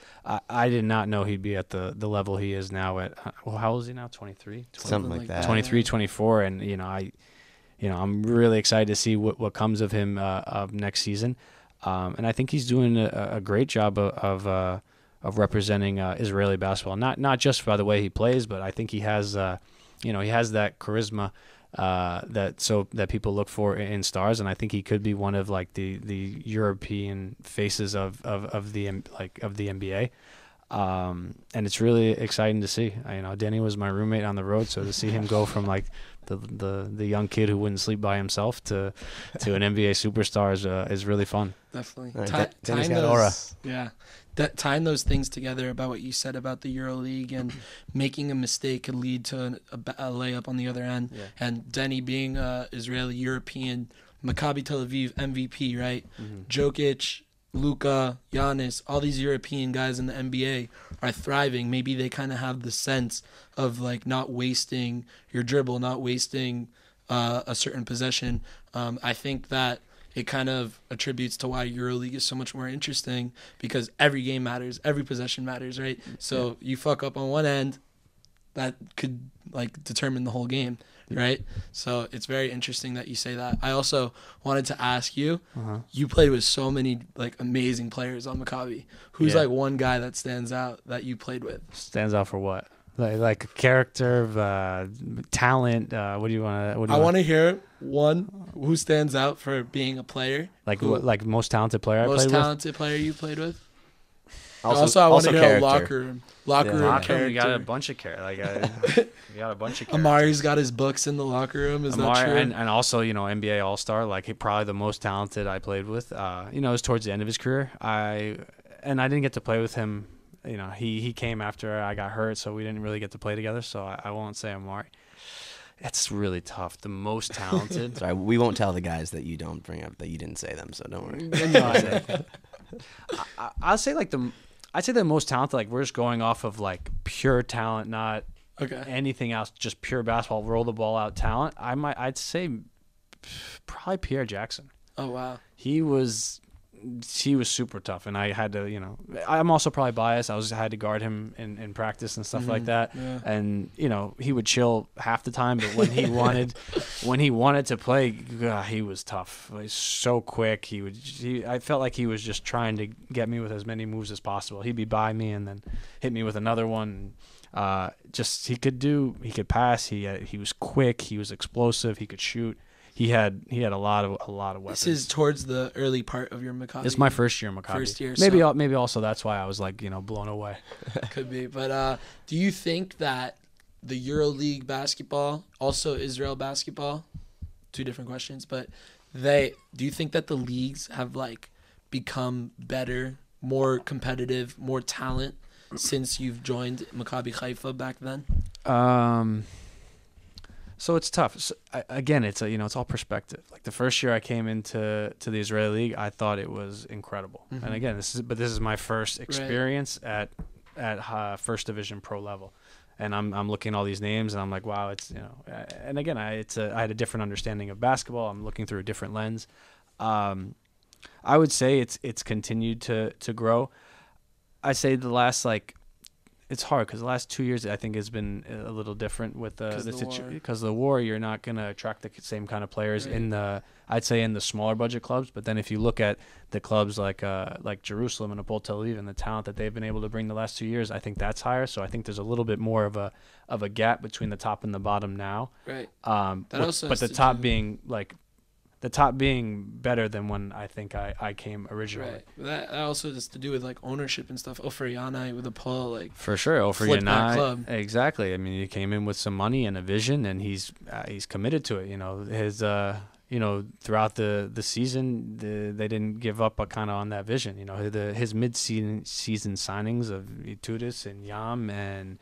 S4: I did not know he'd be at the level he is now at. How old is he now? 23,
S5: something like that.
S4: 23, 24, and I'm really excited to see what comes of him of next season, and I think he's doing a great job of representing Israeli basketball. Not just by the way he plays, but I think he has he has that charisma that people look for in stars, and I think he could be one of like the European faces of the NBA. And it's really exciting to see. Danny was my roommate on the road, so to see him go from like the young kid who wouldn't sleep by himself to an NBA superstar is really fun.
S3: Definitely.
S5: Right, Danny's got aura.
S3: Yeah. Tying those things together about what you said about the EuroLeague and making a mistake could lead to a layup on the other end. Yeah. And Denny being Israeli European, Maccabi Tel Aviv MVP, right? Mm-hmm. Jokic, Luka, Giannis, all these European guys in the NBA are thriving. Maybe they kind of have the sense of like not wasting your dribble, not wasting a certain possession. I think that it kind of attributes to why EuroLeague is so much more interesting, because every game matters, every possession matters, right? So you fuck up on one end, that could like determine the whole game, right? So it's very interesting that you say that. I also wanted to ask you, you played with so many like amazing players on Maccabi. Who's like one guy that stands out that you played with?
S4: Stands out for what? Like a character, talent. What do you want to?
S3: I want to hear one who stands out for being a player.
S4: Like most talented player.
S3: Most talented player you played with. Also I want to hear a locker room character.
S4: You got a bunch of characters.
S3: Amari's got his books in the locker room. Is that true?
S4: And also NBA All-Star. Like he probably the most talented I played with. It was towards the end of his career. I didn't get to play with him. He came after I got hurt, so we didn't really get to play together. So I won't say Amari. It's really tough. The most talented.
S5: Sorry, we won't tell the guys that you don't bring up that you didn't say them. So don't worry.
S4: I'd say the most talented. Like we're just going off of like pure talent, not anything else. Just pure basketball, roll the ball out talent. I'd say probably Pierre Jackson.
S3: Oh wow.
S4: He was super tough, and I had to, I'm also probably biased. I had to guard him in practice and stuff like that. Yeah. And, he would chill half the time, but when he wanted to play, he was tough. He's so quick. I felt like he was just trying to get me with as many moves as possible. He'd be by me and then hit me with another one. He could pass. He was quick. He was explosive. He could shoot. He had a lot of weapons.
S3: This is towards the early part of your Maccabi.
S4: It's my first year in Maccabi.
S3: First year.
S4: Maybe also that's why I was like, blown away.
S3: Could be. But do you think that the EuroLeague basketball, also Israel basketball, two different questions, but do you think that the leagues have like become better, more competitive, more talent since you've joined Maccabi Haifa back then?
S4: So it's tough. So, again, it's all perspective. Like the first year I came into the Israeli League, I thought it was incredible. Mm-hmm. And again, this is my first experience at first division pro level, and I'm looking at all these names, and I'm like, wow, it's and again, I had a different understanding of basketball. I'm looking through a different lens. I would say it's continued to grow. I say the last it's hard because the last 2 years I think has been a little different with because of the war. You're not going to attract the same kind of players in I'd say in the smaller budget clubs. But then if you look at the clubs like Jerusalem and Maccabi Tel Aviv and the talent that they've been able to bring the last 2 years, I think that's higher. So I think there's a little bit more of a gap between the top and the bottom now.
S3: Right.
S4: But the top being better than when I think I came originally.
S3: Right. That also has to do with ownership and stuff. Ofer Yanai with a pull,
S4: for sure. Ofer Yanai, exactly. I mean, he came in with some money and a vision, and he's committed to it. His throughout the season, they didn't give up kind of on that vision. His mid-season signings of Itudis and Yam and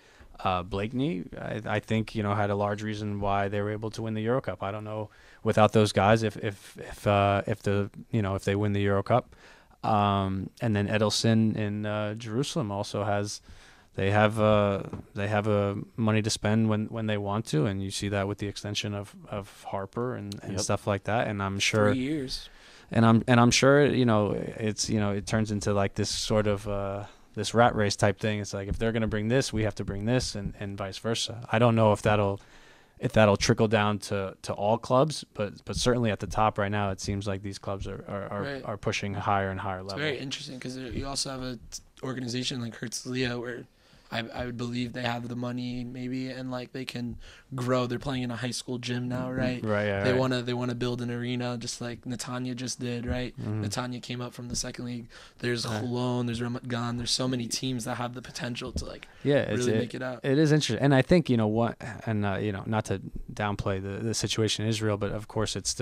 S4: Blakeney, I think had a large reason why they were able to win the Euro Cup. I don't know without those guys if they win the Euro Cup. And then Edelson in Jerusalem also they have money to spend when they want to, and you see that with the extension of Harper and stuff like that. And I'm sure
S3: 3 years.
S4: And I'm sure it turns into this sort of this rat race type thing. It's if they're going to bring this, we have to bring this, and vice versa. I don't know if that'll trickle down to all clubs, but certainly at the top right now, it seems like these clubs are pushing higher and higher level.
S3: It's very interesting because you also have an organization like Herzliya where I would believe they have the money maybe, and they can grow. They're playing in a high school gym now, right?
S4: Right. Yeah,
S3: they want to build an arena just like Netanya just did, right?
S4: Mm-hmm.
S3: Netanya came up from the second league. There's Holon, there's Ramat Gan. There's so many teams that have the potential to really make it out.
S4: It is interesting, and I think not to downplay the situation in Israel, but of course it's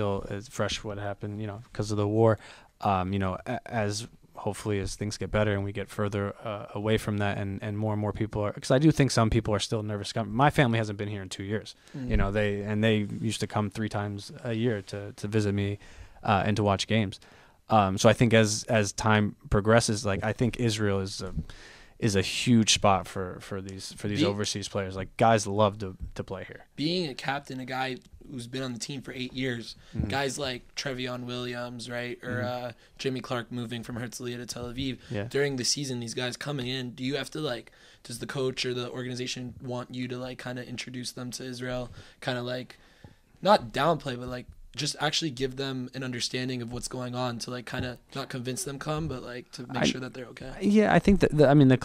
S4: fresh what happened, because of the war. As hopefully as things get better and we get further away from that and more people are, because I do think some people are still nervous. My family hasn't been here in 2 years.
S3: Mm-hmm.
S4: They used to come 3 times a year to visit me and to watch games. So I think as time progresses, I think Israel is a huge spot for these overseas players. Guys love to play here.
S3: Being a captain, a guy who's been on the team for 8 years,
S4: Mm-hmm.
S3: guys like Trevion Williams, right, or Jimmy Clark moving from Herzliya to Tel Aviv.
S4: Yeah.
S3: During the season, these guys coming in, do you have to does the coach or the organization want you to kind of introduce them to Israel, kind of not downplay, but just actually give them an understanding of what's going on to kind of not convince them come, but to make sure that they're okay?
S4: Yeah, I think that the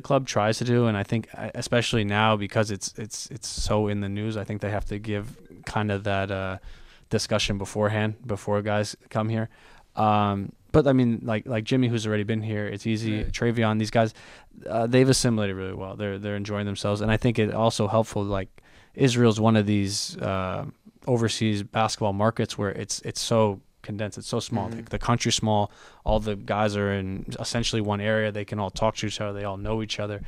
S4: club tries to do, and I think especially now because it's so in the news, I think they have to give kind of that discussion beforehand before guys come here. But I mean, like Jimmy, who's already been here, it's easy.
S3: Right.
S4: Trevion, these guys, they've assimilated really well. They're enjoying themselves, and I think it also helpful. Israel's one of these overseas basketball markets where it's so condensed, it's so small.
S3: Mm-hmm.
S4: The country's small. All the guys are in essentially one area. They can all talk to each other. They all know each other.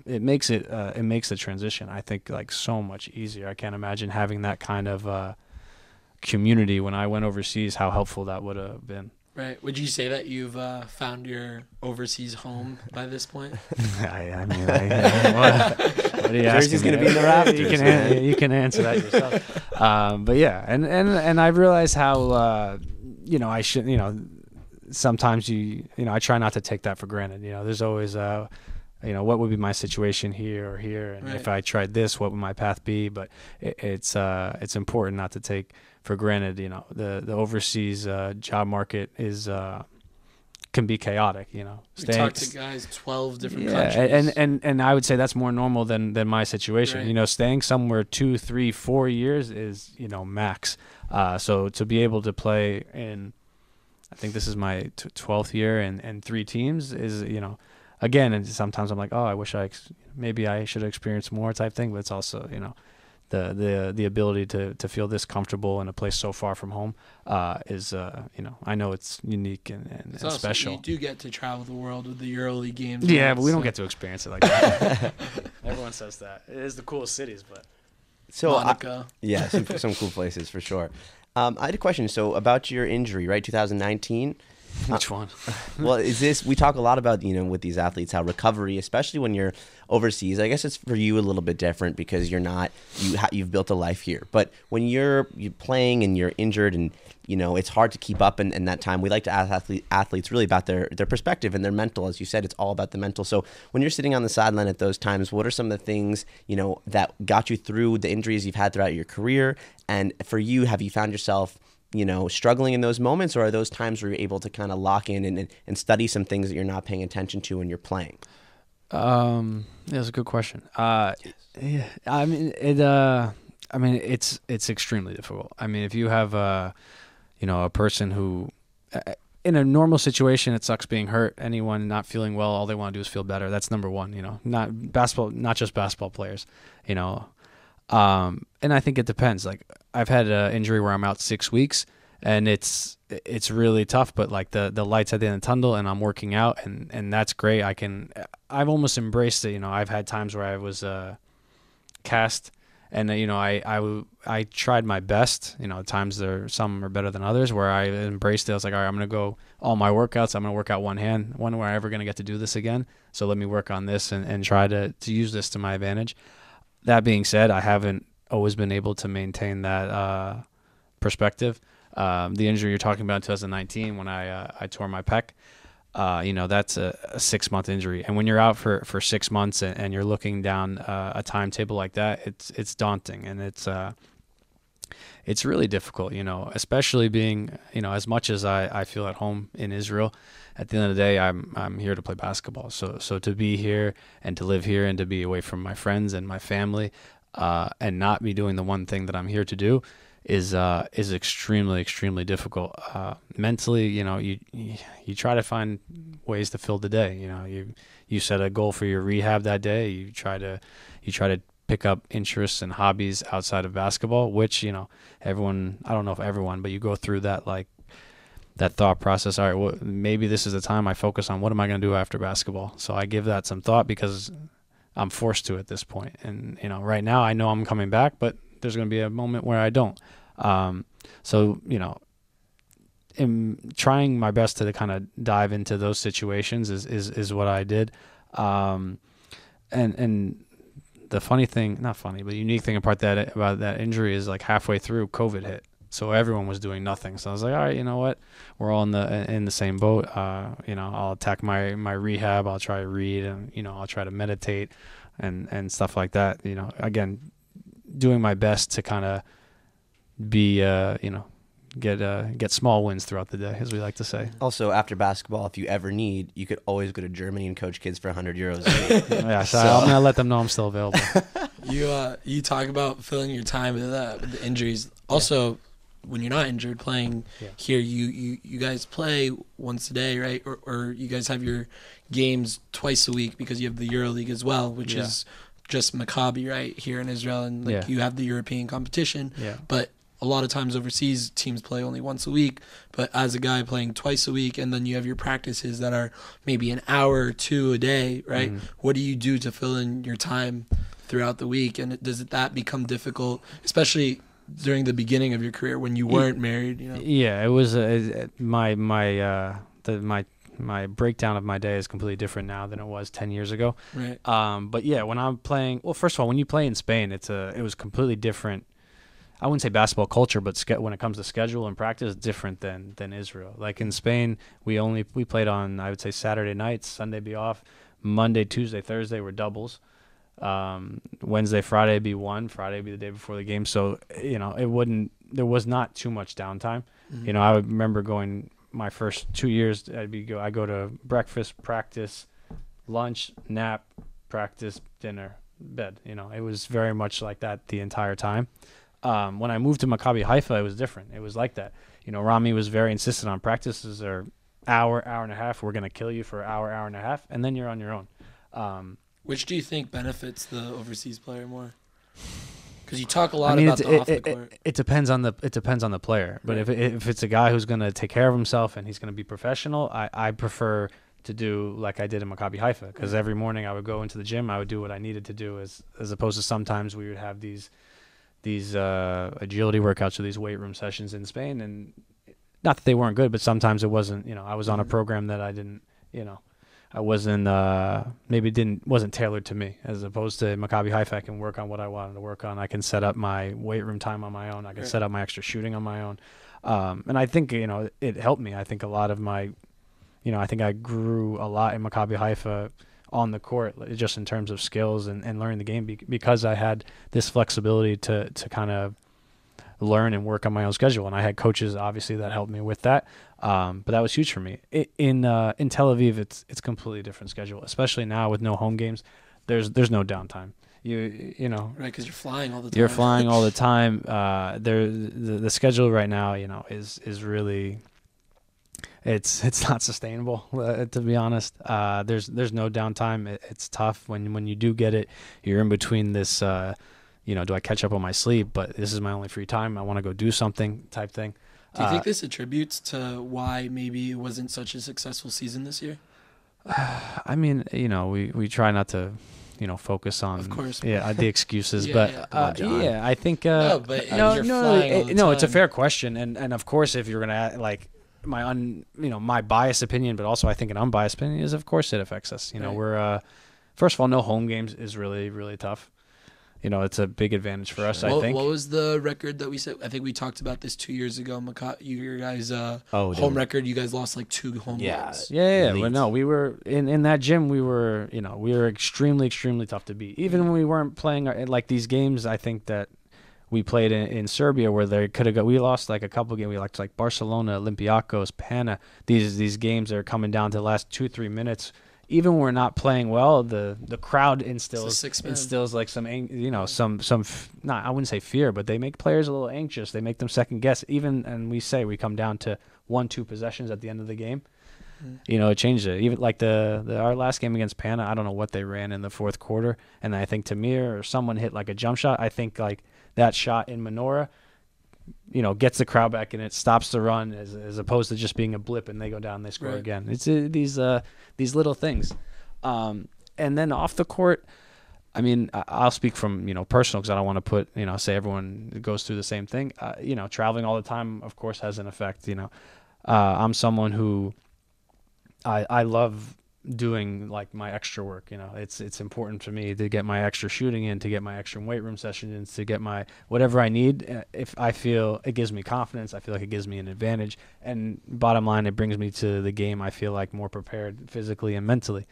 S4: It makes the transition, I think, so much easier. I can't imagine having that kind of community when I went overseas. How helpful that would have been.
S3: Right. Would you say that you've found your overseas home by this point?
S4: What are you asking?
S5: Jersey's going to be in the rafters.
S4: You can answer that yourself. But yeah, and I realize how I should sometimes I try not to take that for granted. There's always what would be my situation here or here, and if I tried this, what would my path be? But it's important not to take for granted. The overseas job market is can be chaotic.
S3: We talk to guys 12 different countries.
S4: and I would say that's more normal than my situation.
S3: Right.
S4: Staying somewhere 2, 3, 4 years is max. So to be able to play in, I think this is my 12th year and 3 teams is again, and sometimes I'm like, oh, I wish maybe I should experience more type thing, but it's also the ability to feel this comfortable in a place so far from home is I know it's unique and
S3: also,
S4: special.
S3: You do get to travel the world with the EuroLeague games.
S4: Yeah, but we don't get to experience it like that. Everyone says that. It is the coolest cities, but
S3: Monaco.
S5: Some cool places for sure. I had a question. So about your injury, right? 2019.
S4: Which one?
S5: Well, we talk a lot about, with these athletes, how recovery, especially when you're overseas, I guess it's for you a little bit different because you've built a life here. But when you're playing and you're injured and, it's hard to keep up in that time, we like to ask athletes really about their perspective and their mental. As you said, it's all about the mental. So when you're sitting on the sideline at those times, what are some of the things, that got you through the injuries you've had throughout your career? And for you, have you found yourself struggling in those moments, or are those times where you're able to kind of lock in and study some things that you're not paying attention to when you're playing?
S4: That's a good question. Yeah, it's extremely difficult. I mean, if you have a person who, in a normal situation, it sucks being hurt. Anyone not feeling well, all they want to do is feel better. That's number one. Not just basketball players. And I think it depends. Like, I've had an injury where I'm out 6 weeks, and it's really tough. But like the lights at the end of the tunnel, and I'm working out, and that's great. I've almost embraced it. I've had times where I was cast, and I tried my best. Times some are better than others. Where I embraced it, I was like, all right, I'm gonna go all my workouts. I'm gonna work out one hand. When am I ever gonna get to do this again? So let me work on this and try to use this to my advantage. That being said, I haven't always been able to maintain that perspective. The injury you're talking about in 2019 when I tore my pec, that's a 6-month injury. And when you're out for 6 months and you're looking down a timetable like that, it's daunting, and it's really difficult, especially being, as much as I feel at home in Israel. At the end of the day, I'm here to play basketball. So to be here and to live here and to be away from my friends and my family, and not be doing the one thing that I'm here to do is extremely, extremely difficult. Mentally, you try to find ways to fill the day. You set a goal for your rehab that day. You try to pick up interests and hobbies outside of basketball, which, everyone, I don't know if everyone, but you go through that, like, that thought process. All right, well, maybe this is the time I focus on what am I going to do after basketball. So I give that some thought because I'm forced to at this point. And, right now I know I'm coming back, but there's going to be a moment where I don't. So, in trying my best to kind of dive into those situations is what I did. And the funny thing, not funny, but unique thing about that injury is, like, halfway through COVID hit. So everyone was doing nothing. So I was like, all right, you know what? We're all in the same boat. I'll attack my rehab. I'll try to read, and, I'll try to meditate and stuff like that. Again, doing my best to kind of be, get small wins throughout the day, as we like to say.
S5: Also, after basketball, if you ever need, you could always go to Germany and coach kids for €100 a week.
S4: Yeah, so I'm gonna let them know I'm still available.
S3: You talk about filling your time with the injuries. Also, when you're not injured playing here, you guys play once a day, right? Or you guys have your games twice a week because you have the EuroLeague as well, which is just Maccabi, right, here in Israel, and you have the European competition. Yeah. But a lot of times overseas, teams play only once a week. But as a guy playing twice a week, and then you have your practices that are maybe an hour or two a day, right? Mm-hmm. What do you do to fill in your time throughout the week? And does that become difficult, especially during the beginning of your career when you weren't married?
S4: Yeah, it was my breakdown of my day is completely different now than it was 10 years ago. Right. But yeah, when I'm playing, well, first of all, when you play in Spain, it was completely different. I wouldn't say basketball culture, but when it comes to schedule and practice, different than Israel. Like in Spain, we played on, I would say, Saturday nights. Sunday be off. Monday, Tuesday, Thursday were doubles. Wednesday, Friday be one. Friday be the day before the game. So there was not too much downtime. Mm-hmm. I would remember going my first 2 years. I go to breakfast, practice, lunch, nap, practice, dinner, bed. It was very much like that the entire time. When I moved to Maccabi Haifa, it was different. It was like that. Rami was very insistent on practices are hour and a half. We're going to kill you for an hour and a half, and then you're on your own.
S3: Which do you think benefits the overseas player more? Because you talk a lot about the off the court.
S4: It depends on the player. But if it's a guy who's going to take care of himself and he's going to be professional, I prefer to do like I did in Maccabi Haifa. Because every morning I would go into the gym, I would do what I needed to do, as opposed to sometimes we would have these agility workouts or these weight room sessions in Spain, and not that they weren't good, but sometimes it wasn't. I was on a program that I didn't. I wasn't wasn't tailored to me, as opposed to Maccabi Haifa. I can work on what I wanted to work on. I can set up my weight room time on my own. I can set up my extra shooting on my own. And I think, it helped me. I think a lot of my, I think I grew a lot in Maccabi Haifa on the court, just in terms of skills and learning the game, because I had this flexibility to kind of learn and work on my own schedule. And I had coaches, obviously, that helped me with that. But that was huge for me. In Tel Aviv, it's completely different schedule, especially now with no home games. There's no downtime. Right,
S3: because you're flying all the time.
S4: You're flying all the time. The schedule right now, is really, it's not sustainable, to be honest. There's no downtime. It's tough when you do get it. You're in between this. Do I catch up on my sleep? But this is my only free time. I want to go do something type thing.
S3: Do you think this attributes to why maybe it wasn't such a successful season this year?
S4: I mean, we try not to, focus on,
S3: of course,
S4: the excuses,
S3: yeah,
S4: but I think
S3: no,
S4: it's a fair question, and of course, if you're gonna like my biased opinion, but also I think an unbiased opinion is, of course, it affects us. We're first of all, no home games is really, really tough. It's a big advantage for us, I think.
S3: What was the record that we said? I think we talked about this 2 years ago. Your guys' home record, you guys lost like 2 home games.
S4: Yeah. But no, we were in that gym. We were extremely, extremely tough to beat. Even when we weren't playing like these games, I think that we played in Serbia, where they could have we lost like a couple games. We lost like Barcelona, Olympiacos, Pana. These games are coming down to the last 2-3 minutes. Even when we're not playing well, the crowd instills like some, I wouldn't say fear, but they make players a little anxious. They make them second guess. And we come down to 1-2 possessions at the end of the game. It changed it. Even like our last game against Pana, I don't know what they ran in the fourth quarter, and I think Tamir or someone hit like a jump shot. I think like that shot in Menorah, gets the crowd back, and it stops the run as opposed to just being a blip and they go down and they score again. It's these little things. And then off the court, I mean, I'll speak from, personal, because I don't want to put, say everyone goes through the same thing. Traveling all the time, of course, has an effect. I'm someone who I love doing like my extra work. It's important for me to get my extra shooting in, to get my extra weight room session in, to get my whatever I need. If I feel it gives me confidence, I feel like it gives me an advantage, and bottom line, it brings me to the game, I feel like, more prepared physically and mentally.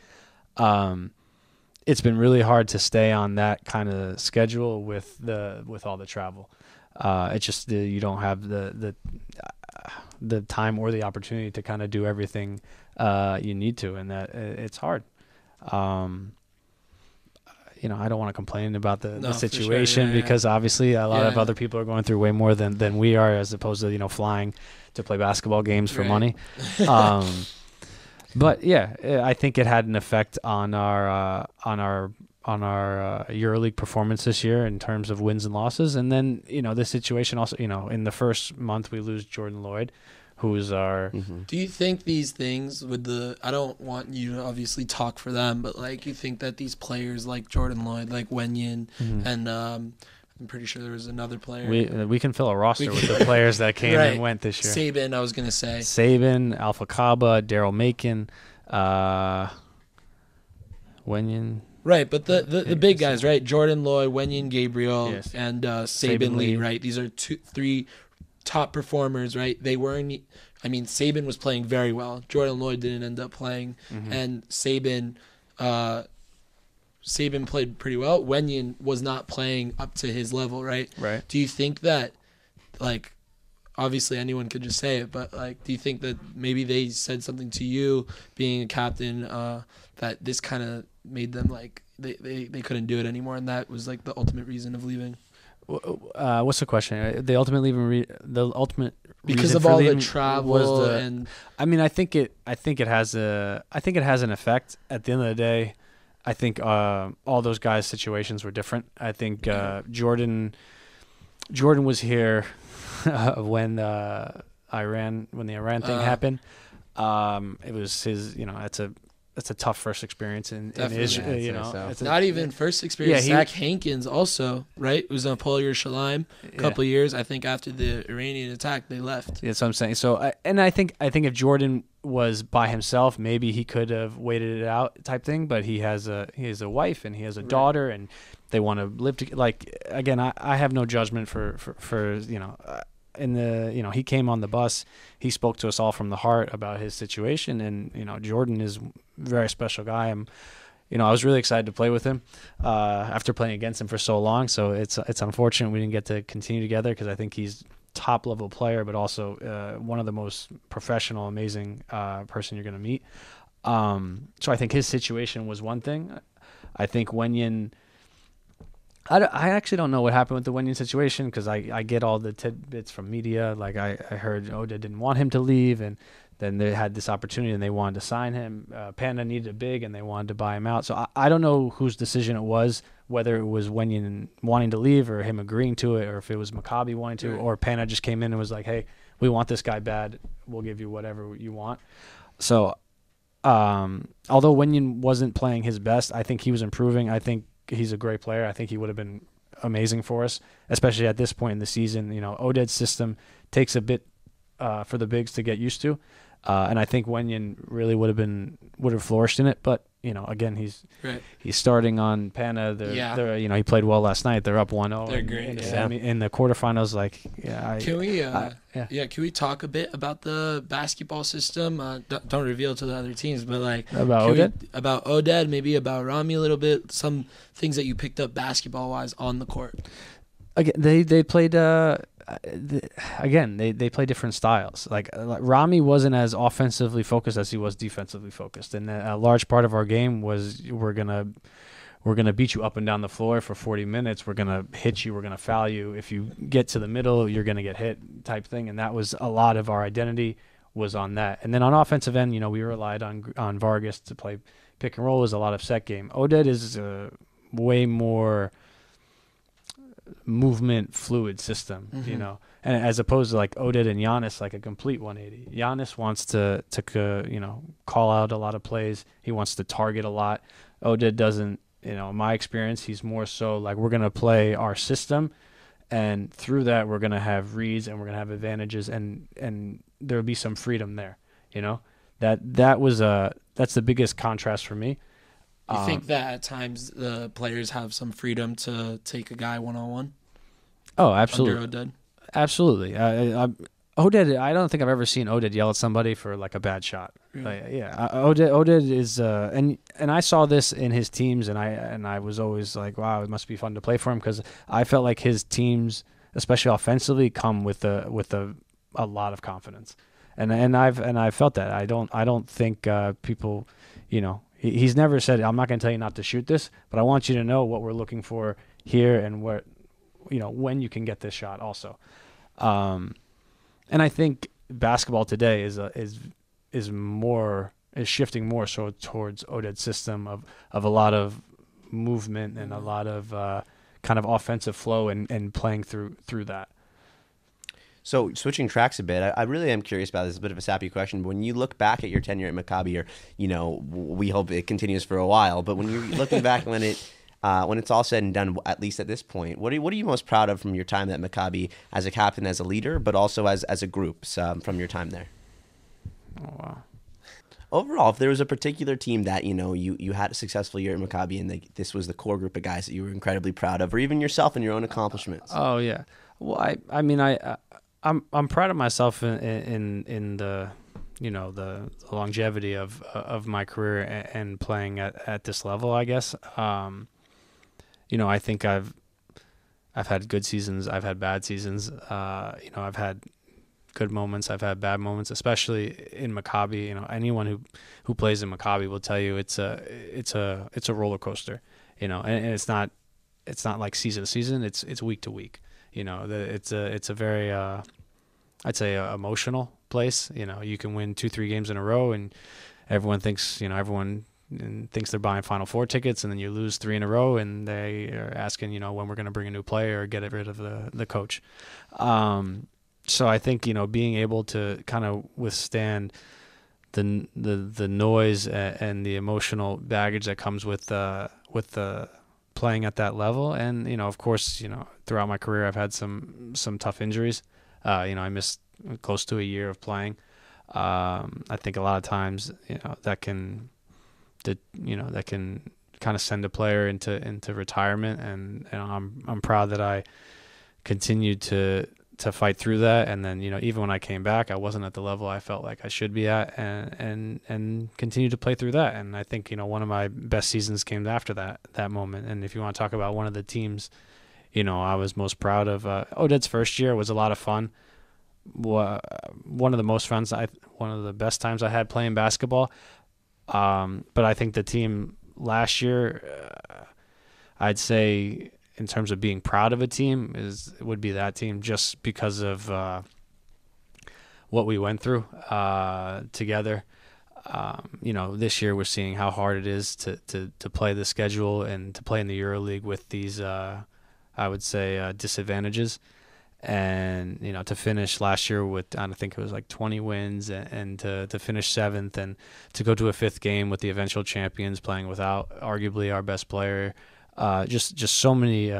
S4: It's been really hard to stay on that kind of schedule with all the travel. It's just you don't have the time or the opportunity to kind of do everything you need to, and that it's hard. I don't want to complain about the situation, because obviously a lot of other people are going through way more than we are, as opposed to flying to play basketball games for money. But yeah, I think it had an effect on our EuroLeague performance this year in terms of wins and losses. And then the situation also, in the first month we lose Jordan Lloyd, who's our.
S3: Do you think these things with I don't want you to obviously talk for them, but like, you think that these players like Jordan Lloyd, like Wenyin, and I'm pretty sure there was another player.
S4: We can fill a roster with the players that came and went this year.
S3: Sabin, I was gonna say.
S4: Sabin, Alpha Kaba, Daryl Macon, Wenyin.
S3: Right, but the big guys, right? Jordan Lloyd, Wenyin Gabriel, and Sabin Lee, right? These are 3 top performers, right? They weren't. I mean, Sabin was playing very well. Jordan Lloyd didn't end up playing, and Sabin played pretty well. Wenyin was not playing up to his level, right?
S4: Right.
S3: Do you think that, like, obviously anyone could just say it, but like, do you think that maybe they said something to you, being a captain, that this kind of made them like they couldn't do it anymore, and that was like the ultimate reason of leaving?
S4: What's the question? The ultimate
S3: because of all the travel and.
S4: I mean, I think it has an effect. At the end of the day, I think all those guys' situations were different. I think Jordan was here when the Iran thing happened. It was his. a tough first experience in
S3: Definitely.
S4: Israel. You
S5: Yeah,
S4: know,
S5: so.
S4: It's
S3: Not even first experience.
S4: Yeah,
S3: Zach Hankins also, right? It was on Pol Yerushalayim a couple of years. I think after the Iranian attack, they left.
S4: That's what I'm saying. So, I think if Jordan was by himself, maybe he could have waited it out, type thing. But he has a wife and he has a daughter, and they want to live together. Like, again, I have no judgment for you know. In the, you know, he came on the bus. He spoke to us all from the heart about his situation, and you know, Jordan is a very special guy. I was really excited to play with him after playing against him for so long. So it's unfortunate we didn't get to continue together, because I think he's top level player, but also one of the most professional, amazing person you're going to meet. So I think his situation was one thing. I think Wenyen, I actually don't know what happened with the Wenyen situation, because I get all the tidbits from media. Like I heard Oded didn't want him to leave, and then they had this opportunity and they wanted to sign him. Panda needed a big and they wanted to buy him out. So I don't know whose decision it was, whether it was Wenyen wanting to leave or him agreeing to it, or if it was Maccabi wanting to, or Panda just came in and was like, hey, we want this guy bad. We'll give you whatever you want. So although Wenyen wasn't playing his best, I think he was improving. I think he's a great player. I think he would have been amazing for us, especially at this point in the season. You know, Oded's system takes a bit for the bigs to get used to, and I think Wenyen really would have flourished in it. But you know, again, he's starting on Pana. They're you know, he played well last night. They're up 1-0.
S3: They're great.
S4: In the quarterfinals. Like,
S3: can we talk a bit about the basketball system? Don't reveal to the other teams, but like
S4: about Oded,
S3: about Oded, maybe about Rami a little bit. Some things that you picked up basketball wise on the court.
S4: Again, they played. They play different styles. Like Rami wasn't as offensively focused as he was defensively focused, and a large part of our game was we're gonna beat you up and down the floor for 40 minutes. We're gonna hit you. We're gonna foul you. If you get to the middle, you're gonna get hit, type thing. And that was a lot of our identity was on that. And then on offensive end, you know, we relied on Vargas to play pick and roll. It was a lot of set game. Oded is way more movement fluid system, you know, and as opposed to like Oded and Giannis, like a complete 180. Giannis wants to you know, call out a lot of plays. He wants to target a lot. Oded doesn't. You know, in my experience, he's more so like, we're going to play our system, and through that we're going to have reads and we're going to have advantages, and there'll be some freedom there. You know, that's the biggest contrast for me.
S3: You think that at times the players have some freedom to take a guy one-on-one?
S4: Oh, absolutely.
S3: Under Oded?
S4: Absolutely. Oded, I don't think I've ever seen Oded yell at somebody for like a bad shot.
S3: Really?
S4: Oded is, and I saw this in his teams, and I was always like, wow, it must be fun to play for him, because I felt like his teams, especially offensively, come with a lot of confidence, and I've felt that. I don't think people, you know. He's never said, I'm not going to tell you not to shoot this, but I want you to know what we're looking for here and where, you know, when you can get this shot also. And I think basketball today is shifting more so towards Oded's system of a lot of movement and a lot of kind of offensive flow and playing through that.
S5: So switching tracks a bit, I really am curious about this. It's a bit of a sappy question. But when you look back at your tenure at Maccabi, or you know, we hope it continues for a while. But when you're looking back when it's all said and done, at least at this point, what are you most proud of from your time at Maccabi as a captain, as a leader, but also as a group from your time there?
S4: Oh wow.
S5: Overall, if there was a particular team that, you know, you had a successful year at Maccabi, and this was the core group of guys that you were incredibly proud of, or even yourself and your own accomplishments.
S4: Oh yeah. Well, I'm proud of myself in the, you know, the longevity of my career and playing at this level, I guess. You know, I think I've had good seasons, I've had bad seasons. You know, I've had good moments, I've had bad moments, especially in Maccabi. You know, anyone who plays in Maccabi will tell you it's a roller coaster. You know, and it's not like season to season. It's week to week. You know, it's a very I'd say emotional place. You know, you can win 2-3 games in a row, and everyone thinks they're buying Final Four tickets, and then you lose 3 in a row, and they are asking, you know, when we're going to bring a new player or get rid of the coach. So I think, you know, being able to kind of withstand the noise and the emotional baggage that comes with the playing at that level. And of course, throughout my career I've had some tough injuries. I missed close to a year of playing. I think a lot of times that can kind of send a player into retirement, and I'm proud that I continued to fight through that. And then even when I came back, I wasn't at the level I felt like I should be at, and continued to play through that. And I think one of my best seasons came after that moment. And if you want to talk about one of the teams I was most proud of, Odette's first year was a lot of fun. One of the best times I had playing basketball. But I think the team last year, I'd say in terms of being proud of a team, would be that team, just because of what we went through together. This year we're seeing how hard it is to play the schedule and to play in the EuroLeague with these, I would say, disadvantages. And to finish last year with, I think it was like 20 wins, and to finish 7th, and to go to a 5th game with the eventual champions playing without arguably our best player. Just so many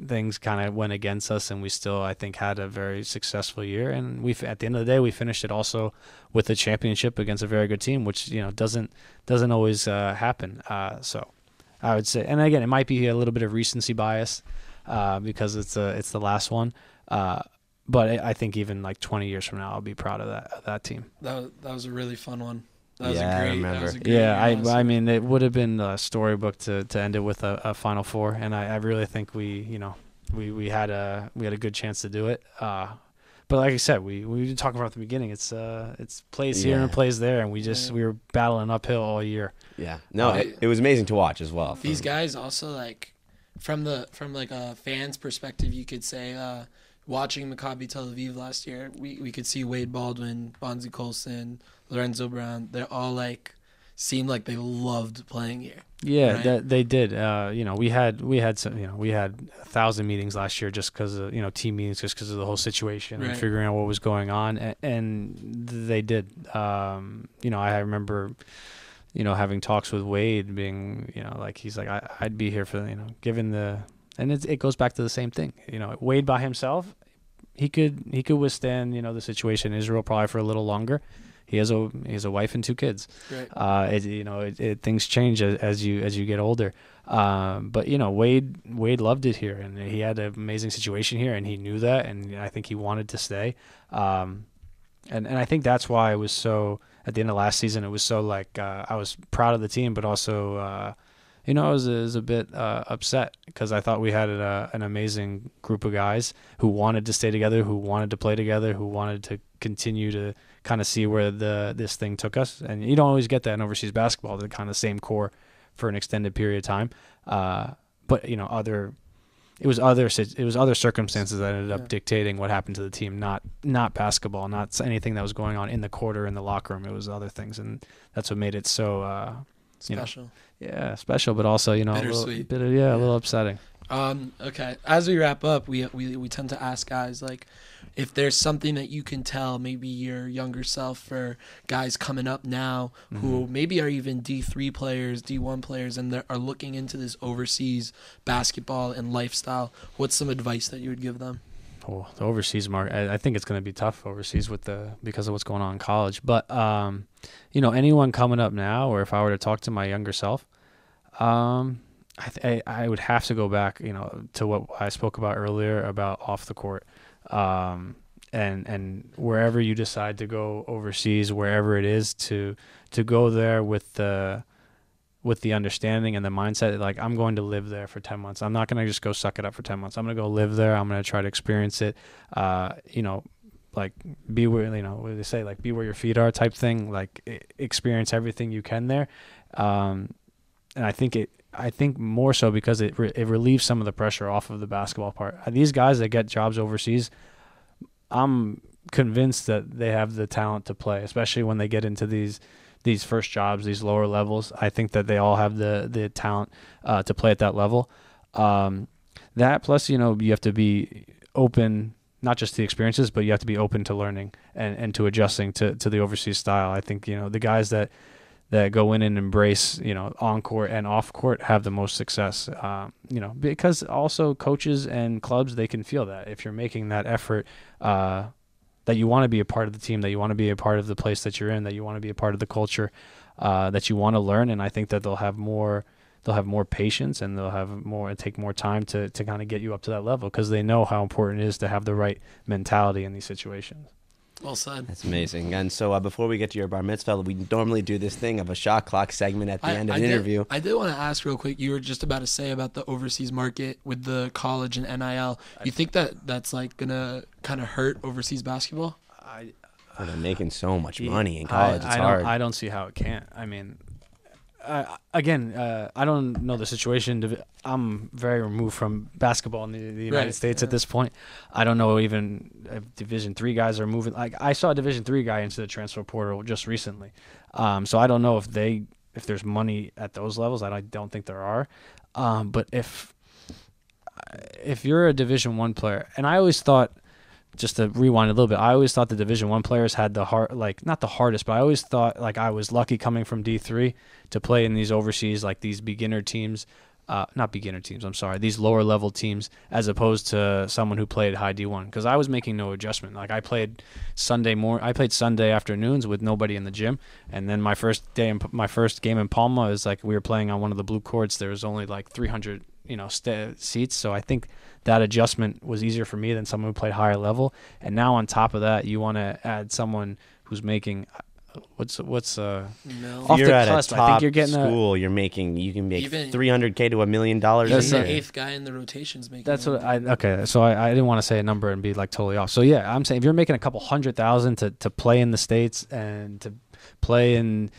S4: things kind of went against us, and we still, I think, had a very successful year. And at the end of the day, we finished it also with a championship against a very good team, which doesn't always happen. So I would say, and again, it might be a little bit of recency bias, because it's the last one. But I think even like 20 years from now, I'll be proud of that team.
S3: That was a really fun one. That was
S5: I
S3: a
S5: remember.
S3: great year,
S4: I mean, it would have been a storybook to end it with a Final Four, and I really think we had a good chance to do it. But like I said, we were talking about at the beginning. It's plays here and plays there, and we were battling uphill all year.
S5: Yeah, no, it was amazing to watch as well.
S3: These guys also, like, from like a fan's perspective, you could say, watching Maccabi Tel Aviv last year, we could see Wade Baldwin, Bonzi Colson, Lorenzo Brown. They're all like, seemed like they loved playing here.
S4: Yeah,
S3: right?
S4: they did. We had 1,000 meetings last year just because of team meetings, just because of the whole situation and figuring out what was going on, and they did. I remember having talks with Wade, being like, he's like, I'd be here for given the, and it goes back to the same thing. Wade by himself, he could withstand the situation in Israel probably for a little longer. He has a wife and 2 kids. Right. Things change as you get older. But Wade loved it here, and he had an amazing situation here, and he knew that, and I think he wanted to stay. And I think that's why it was so, at the end of last season, it was so like, I was proud of the team, but also I was a bit upset, because I thought we had an amazing group of guys who wanted to stay together, who wanted to play together, who wanted to continue to kind of see where this thing took us. And you don't always get that in overseas basketball, the kind of same core for an extended period of time. But it was other circumstances that ended up dictating what happened to the team, not basketball, not anything that was going on in the court or in the locker room. It was other things, and that's what made it so
S3: special.
S4: Special, but also a little upsetting.
S3: Okay. As we wrap up, we tend to ask guys, like, if there's something that you can tell maybe your younger self, or guys coming up now who maybe are even D3 players, D1 players, and are looking into this overseas basketball and lifestyle, what's some advice that you would give them?
S4: Oh, the overseas market, I think it's going to be tough overseas because of what's going on in college. But anyone coming up now, or if I were to talk to my younger self, I would have to go back, to what I spoke about earlier about off the court, and wherever you decide to go overseas, wherever it is, to go there with the understanding and the mindset, like, I'm going to live there for 10 months. I'm not going to just go suck it up for 10 months. I'm going to go live there. I'm going to try to experience it. Like, be where, what do they say, like, be where your feet are type thing, like, experience everything you can there. And I think more so because it relieves some of the pressure off of the basketball part. These guys that get jobs overseas, I'm convinced that they have the talent to play, especially when they get into these first jobs, these lower levels. I think that they all have the talent to play at that level. That plus, you have to be open not just the experiences, but you have to be open to learning and to adjusting to the overseas style. I think, the guys that go in and embrace, on court and off court have the most success, because also coaches and clubs, they can feel that if you're making that effort, that you want to be a part of the team, that you want to be a part of the place that you're in, that you want to be a part of the culture, that you want to learn. And I think that they'll have more patience, and take more time to kind of get you up to that level, because they know how important it is to have the right mentality in these situations.
S3: Well said.
S5: That's amazing. And so before we get to your bar mitzvah, we normally do this thing of a shot clock segment at the end of an interview.
S3: I did want to ask real quick, you were just about to say about the overseas market with the college and NIL. You think that's like going to kind of hurt overseas basketball?
S5: They're making so much money in college. It's hard.
S4: I don't see how it can't. I mean, I don't know the situation. I'm very removed from basketball in the United States at this point. I don't know even if Division III guys are moving. Like, I saw a Division III guy into the transfer portal just recently. So I don't know if there's money at those levels. I don't think there are. But if you're a Division I player, and I always thought, just to rewind a little bit, I always thought the Division I players had the hard, like, not the hardest, but I always thought like I was lucky coming from D3 to play in these overseas, like these beginner teams, not beginner teams, I'm sorry, these lower level teams, as opposed to someone who played high D1, because I was making no adjustment. Like, I played Sunday afternoons with nobody in the gym, and then my first game in Palma is like we were playing on one of the blue courts. There was only like 300 seats, so I think that adjustment was easier for me than someone who played higher level. And now on top of that, you want to add someone who's making what's off
S5: you're
S4: the
S5: at
S4: cusp.
S5: a top
S4: I think you're getting
S5: school. You can make $300K to $1 million.
S3: Even the eighth guy in the rotation's making.
S4: That's what I didn't want to say a number and be like totally off. So yeah, I'm saying if you're making a couple $100,000 to play in the States and to play in,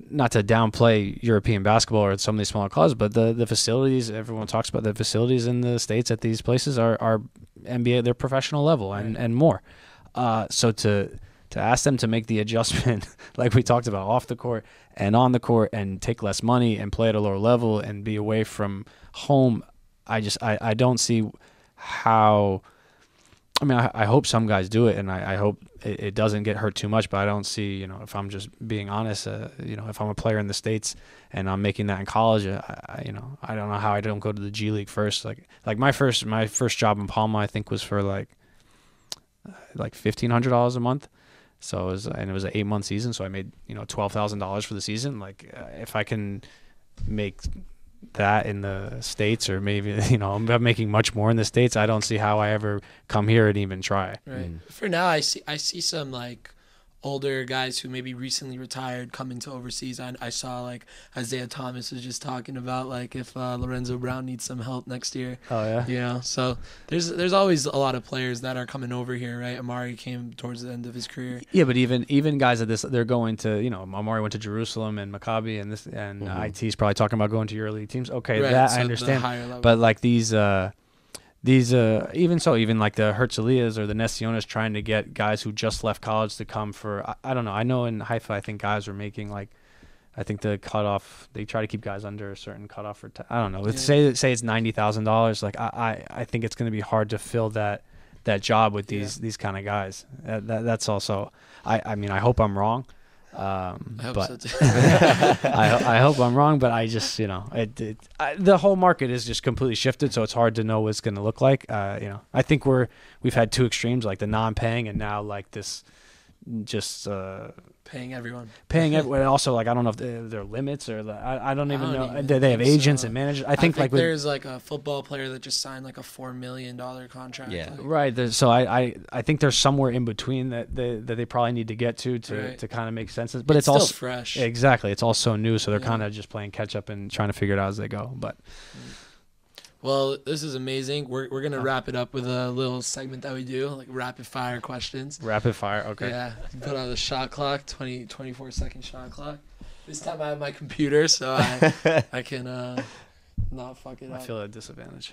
S4: not to downplay European basketball or some of these smaller clubs, but the facilities, everyone talks about the facilities in the States at these places are NBA, they're professional level and more. So to ask them to make the adjustment, like we talked about, off the court and on the court, and take less money and play at a lower level and be away from home, I don't see how. I mean, I hope some guys do it, and I hope it doesn't get hurt too much, but I don't see, if I'm just being honest, if I'm a player in the States and I'm making that in college, I don't know how I don't go to the G League first. Like my first job in Palma, I think, was for like $1,500 a month. So it was an 8-month season, so I made $12,000 for the season. Like, if I can make that in the States, or maybe I'm making much more in the States, I don't see how I ever come here and even try.
S3: Right. For now, I see some like older guys who maybe recently retired coming to overseas. I saw like Isaiah Thomas was just talking about like if Lorenzo Brown needs some help next year.
S4: Oh yeah.
S3: So there's always a lot of players that are coming over here, right? Amari came towards the end of his career.
S4: Yeah, but even guys at this, they're going to, Amari went to Jerusalem and Maccabi and IT's probably talking about going to EuroLeague teams. Okay, right, that so I understand. But like these even like the Herzliyas or the Nessionas trying to get guys who just left college to come for, I don't know. I know in Haifa, I think guys were making like, I think the cutoff, they try to keep guys under a certain cutoff for, I don't know. Let's say it's $90,000. Like I think it's going to be hard to fill that job with these kind of guys. That's also, I mean, I hope I'm wrong.
S3: I hope so too.
S4: I hope I'm wrong, but I just, the whole market is just completely shifted, so it's hard to know what it's going to look like. I think we've had two extremes, like the non-paying, and now like this, just
S3: paying everyone.
S4: Also, like I don't know if there are limits or I don't even know. They have agents and managers. I think like
S3: there's like a football player that just signed like a $4 million contract.
S5: Yeah,
S4: right. So I think there's somewhere in between that they probably need to get to kind of make sense. But it's also
S3: fresh.
S4: Exactly. It's all so new, so they're kind of just playing catch up and trying to figure it out as they go. But.
S3: Well, this is amazing. We're going to wrap it up with a little segment that we do, like rapid fire questions.
S4: Rapid fire, okay.
S3: Yeah. Put on the shot clock, 24-second shot clock. This time I have my computer, so I can not fuck it up.
S4: I feel at a disadvantage.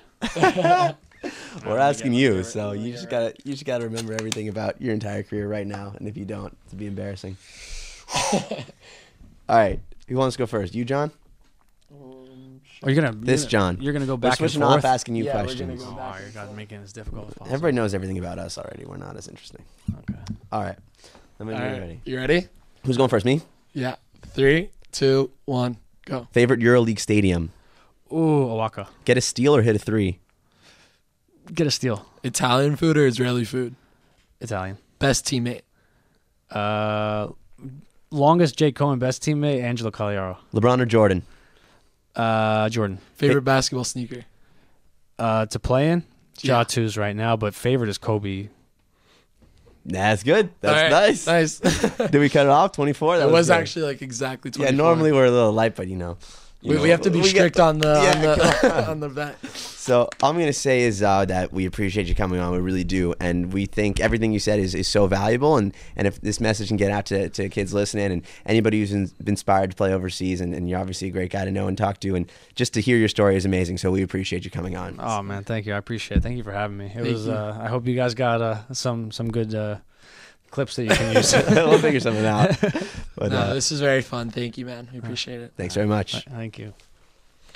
S5: We're asking you, so you just gotta remember everything about your entire career right now, and if you don't, it'll be embarrassing. All right. Who wants to go first? You, John?
S4: Are you gonna
S5: John.
S4: You're gonna go
S5: We're
S4: back and
S5: switching
S4: forth.
S5: off asking you
S3: Yeah, we're
S5: questions.
S3: gonna go
S4: Oh, you guys are making it as difficult as possible.
S5: Everybody knows everything about us already. We're not as interesting.
S4: Okay.
S5: All right. Let me
S3: All
S5: know
S3: right.
S5: you're ready.
S3: You ready?
S5: Who's going first? Me?
S3: Yeah. 3, 2, 1, go.
S5: Favorite EuroLeague stadium?
S4: Ooh, Owaka.
S5: Get a steal or hit a three?
S4: Get a steal.
S3: Italian food or Israeli food?
S4: Italian.
S3: Best teammate.
S4: Longest Jake Cohen, best teammate, Angelo Cagliaro.
S5: LeBron or Jordan?
S4: Jordan.
S3: Favorite basketball sneaker.
S4: To play in?
S3: Yeah.
S4: Ja2's right now, but favorite is Kobe.
S5: That's good. That's
S3: All right,
S5: nice.
S3: Nice.
S5: Did we cut it off? 24?
S3: It was
S5: good.
S3: actually like exactly 24.
S5: Yeah, normally we're a little light, but
S3: we have to be strict on the on the bet.
S5: So all I'm going to say is that we appreciate you coming on. We really do. And we think everything you said is so valuable. And if this message can get out to kids listening and anybody who's inspired to play overseas, and you're obviously a great guy to know and talk to, and just to hear your story is amazing. So we appreciate you coming on.
S4: Oh, man, thank you. I appreciate it. Thank you for having me.
S3: Thank you.
S4: I hope you guys got some good clips that you can use.
S5: We'll figure something out. But,
S3: No, this is very fun. Thank you, man. We appreciate it.
S5: thanks very much.
S4: Thank you.